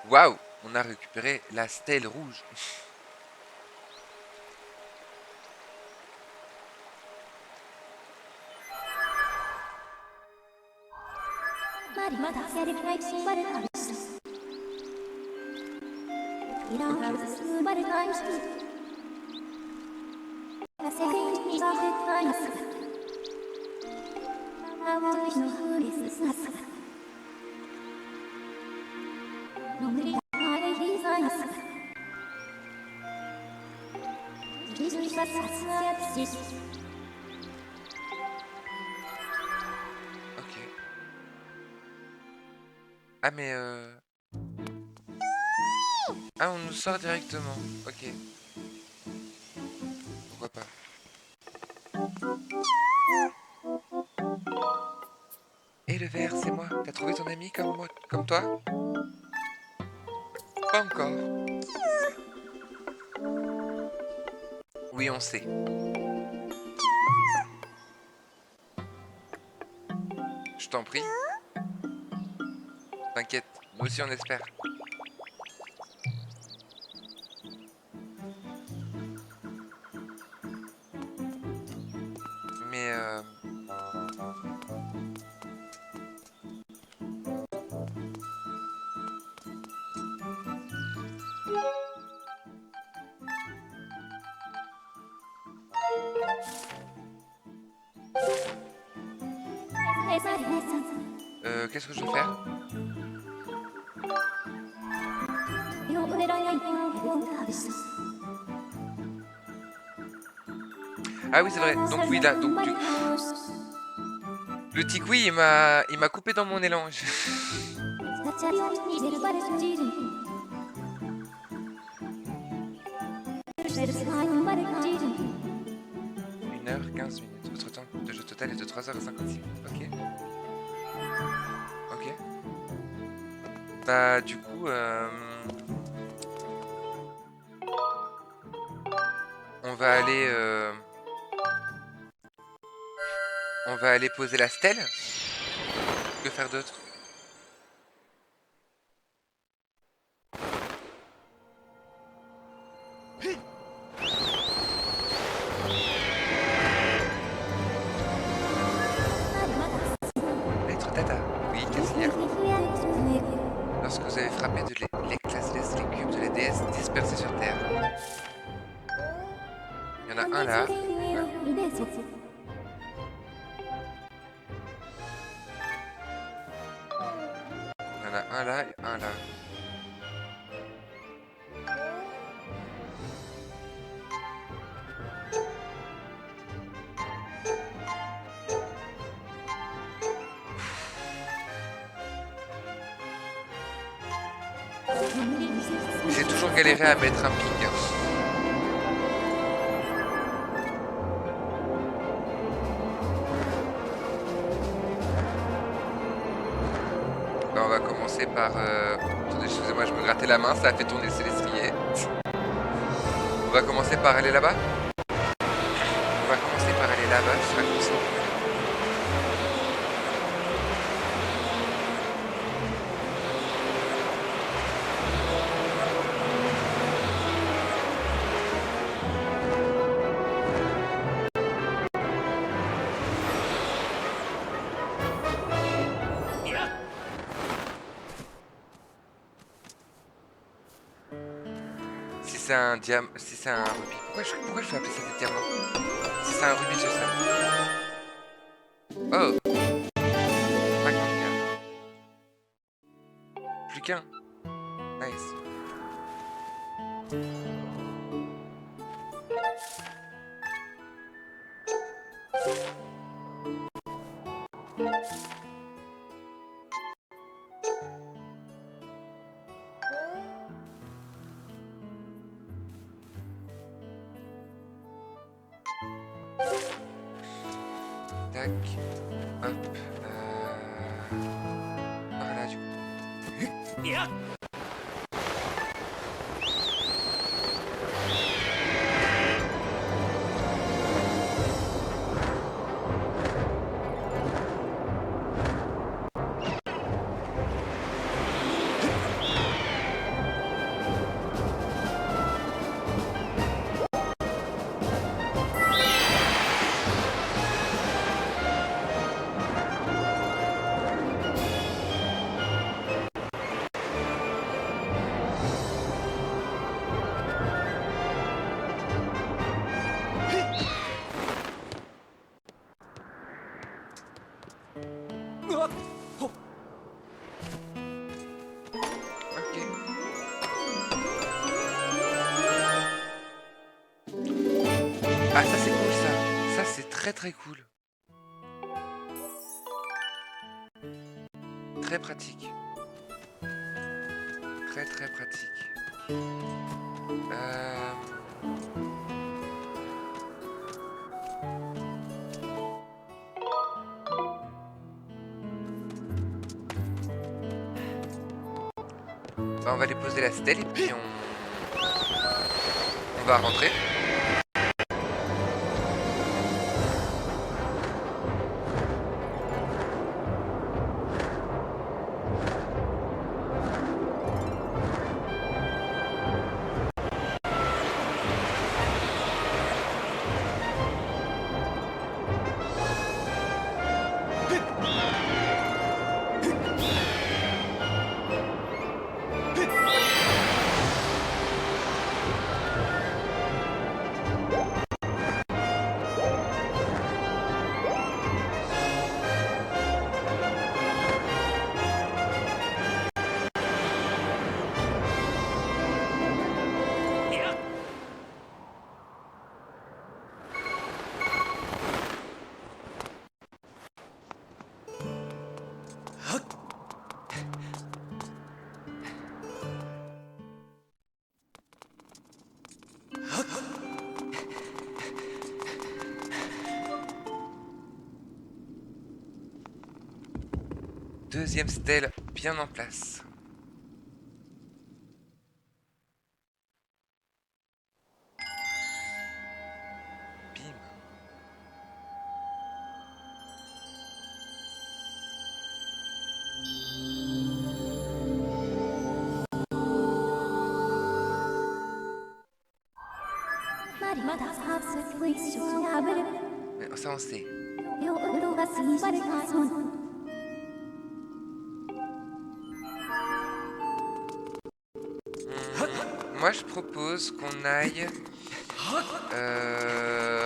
Waouh, on a récupéré la stèle rouge. Ok. Ah mais Ah, on nous sort directement. Ok. Pourquoi pas. Et le verre, c'est moi. T'as trouvé ton ami comme moi, comme toi? Pas encore. Oui, on sait. Je t'en prie. T'inquiète, nous aussi on espère. Mais qu'est-ce que je vais faire? Ah oui, c'est vrai. Donc oui, là, donc le tikwi, il m'a coupé dans mon élan. 1h15 minutes. Votre temps de jeu total est de 3h56 minutes. Ok. Ok. Bah du coup, on va aller, on va aller poser la stèle. Que faire d'autre? Maître Tata. Oui, qu'est-ce qu'il y a? Lorsque vous avez frappé de les cubes de la déesse dispersés sur Terre. Il y en a un là. Il y en a un là et un là. J'ai toujours galéré à mettre un ping. Bah, on va commencer par... Attendez, excusez-moi, je me grattais la main, ça a fait tourner ses l'estrier. On va commencer par aller là-bas. On va commencer par aller là-bas, je serai concentré. c'est un diamant, si c'est un rubis. Pourquoi je fais appeler ça des diamants? Si c'est un rubis, je sais. Oh, 50K. Plus qu'un. Nice. Tac. Hop. Par là, du coup. Ok. Ah, ça c'est cool ça. Ça c'est très très cool. Très pratique. Très très pratique. Euh... Bah, on va déposer la stèle et puis on va rentrer. Deuxième stèle bien en place. Bim. Mais ça on sait. Moi je propose qu'on aille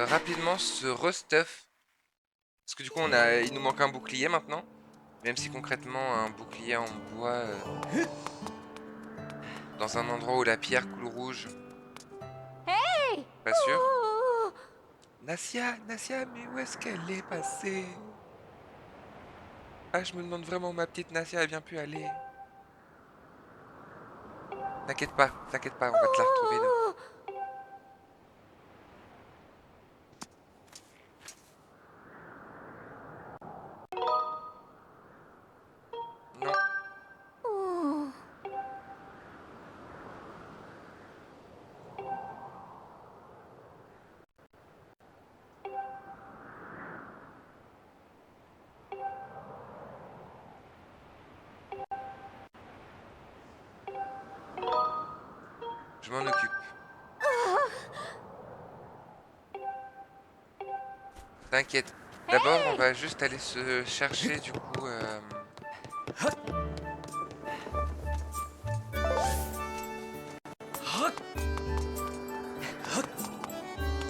rapidement se restuff. Parce que du coup il nous manque un bouclier maintenant. Même si concrètement un bouclier en bois dans un endroit où la pierre coule rouge. Hey! Pas sûr. Nasia, mais où est-ce qu'elle est passée? Ah, je me demande vraiment où ma petite Nasia elle vient plus aller. T'inquiète pas, on va te la retrouver nous. Non. Je m'en occupe. T'inquiète. D'abord, on va juste aller se chercher du coup.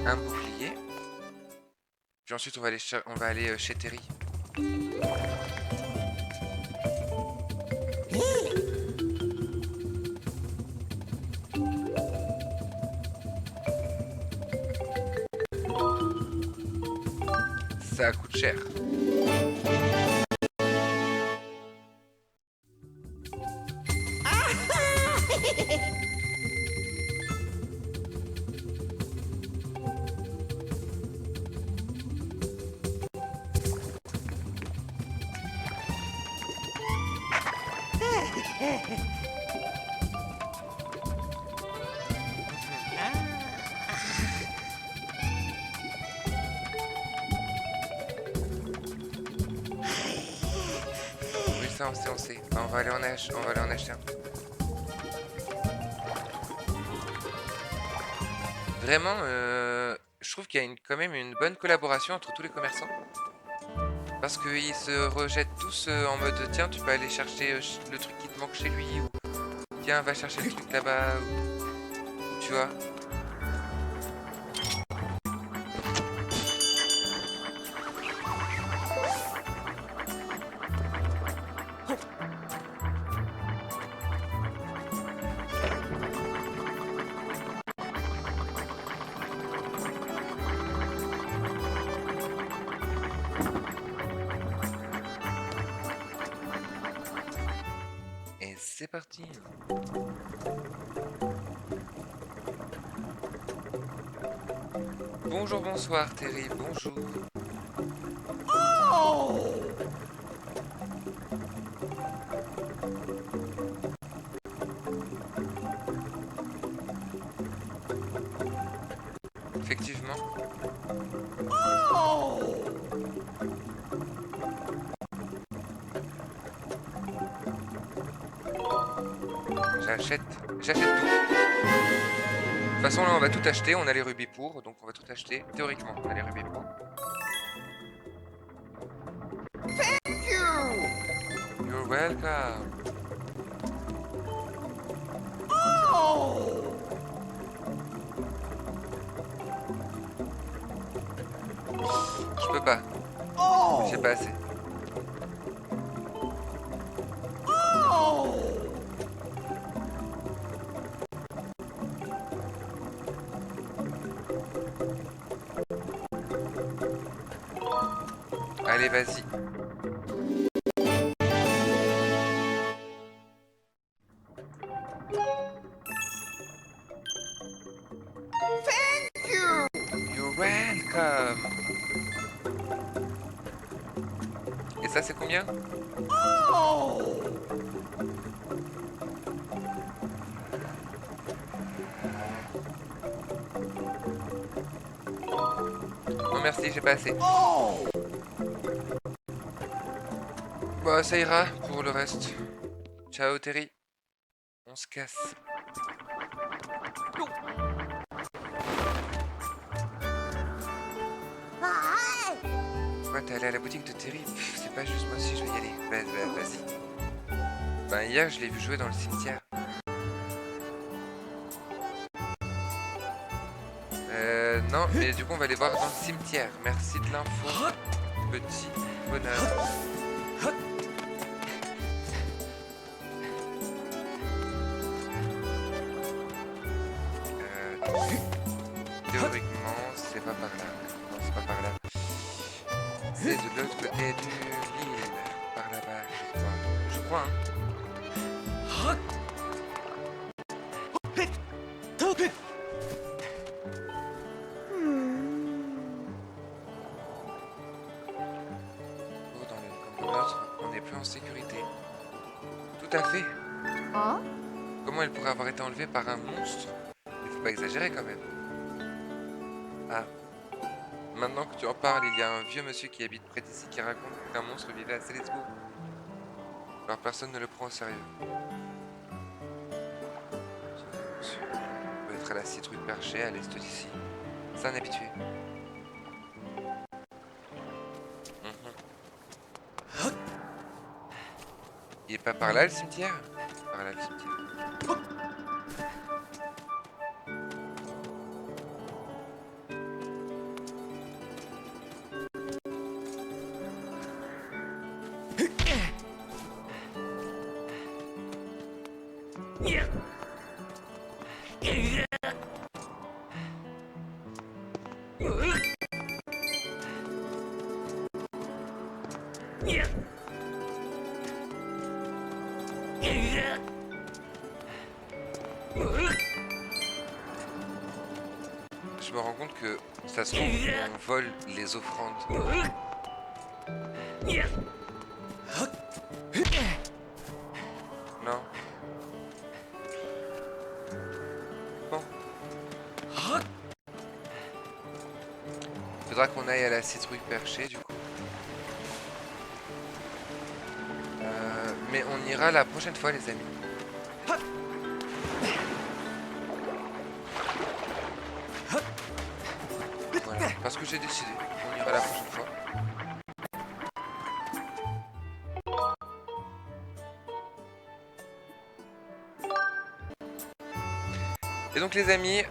un bouclier. Puis ensuite, on va aller chez Terry. Ça coûte cher. Oui, ça, on sait. Bah, on va aller on va aller en acheter un. Vraiment, je trouve qu'il y a quand même une bonne collaboration entre tous les commerçants. Parce qu'ils se rejettent tous en mode tiens, tu peux aller chercher le truc qui te manque chez lui, ou tiens, va chercher le truc là-bas, ou tu vois. Et c'est parti. Bonjour, bonsoir Terry, bonjour. Effectivement. J'achète tout. De toute façon là on va tout acheter, on a les rubis pour, donc on va tout acheter. Théoriquement, on a les rubis pour. You're welcome. Je peux pas. J'ai pas assez. Allez, vas-y. You're welcome. Et ça, c'est combien? Non, merci, j'ai pas assez. Bah, ça ira pour le reste. Ciao, Terry. On se casse. Ouais, t'es allé à la boutique de Terry? Pff, c'est pas juste, moi aussi je vais y aller. Vas-y. Ben, hier, je l'ai vu jouer dans le cimetière. Non, mais du coup, on va aller voir dans le cimetière. Merci de l'info, petit bonheur. Théoriquement, c'est pas par là. Non, c'est pas par là. C'est de l'autre côté de l'île. Par là-bas, je crois. Je crois, hein. Oh, dans l'une comme dans l'autre, on n'est plus en sécurité. Tout à fait. Hein? Comment elle pourrait avoir été enlevée par un monstre? Il faut pas exagérer quand même. Ah. Maintenant que tu en parles, il y a un vieux monsieur qui habite près d'ici qui raconte qu'un monstre vivait à Salisbury. Alors personne ne le prend au sérieux. Ce monsieur peut être à la citrouille perchée à l'est d'ici. C'est un habitué. Il est pas par là le cimetière? Par là le cimetière. Je me rends compte que ça se trouve, on vole les offrandes. Non. Bon. Faudra qu'on aille à la citrouille perchée du coup. Mais on ira la prochaine fois les amis. Voilà, parce que j'ai décidé. On ira la prochaine fois. Et donc les amis,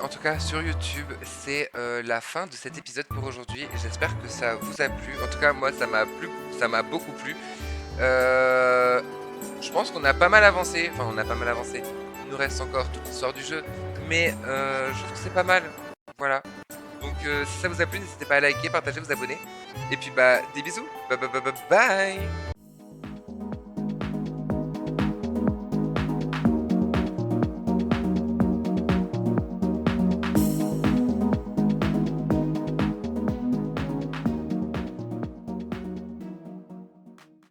en tout cas sur YouTube, c'est la fin de cet épisode pour aujourd'hui. J'espère que ça vous a plu. En tout cas moi ça m'a plu, ça m'a beaucoup plu. Je pense qu'on a pas mal avancé. Enfin on a pas mal avancé. Il nous reste encore toute l'histoire du jeu. Mais je trouve que c'est pas mal. Voilà. Donc si ça vous a plu, n'hésitez pas à liker, partager, vous abonner. Et puis bah des bisous. Bye bye bye bye bye.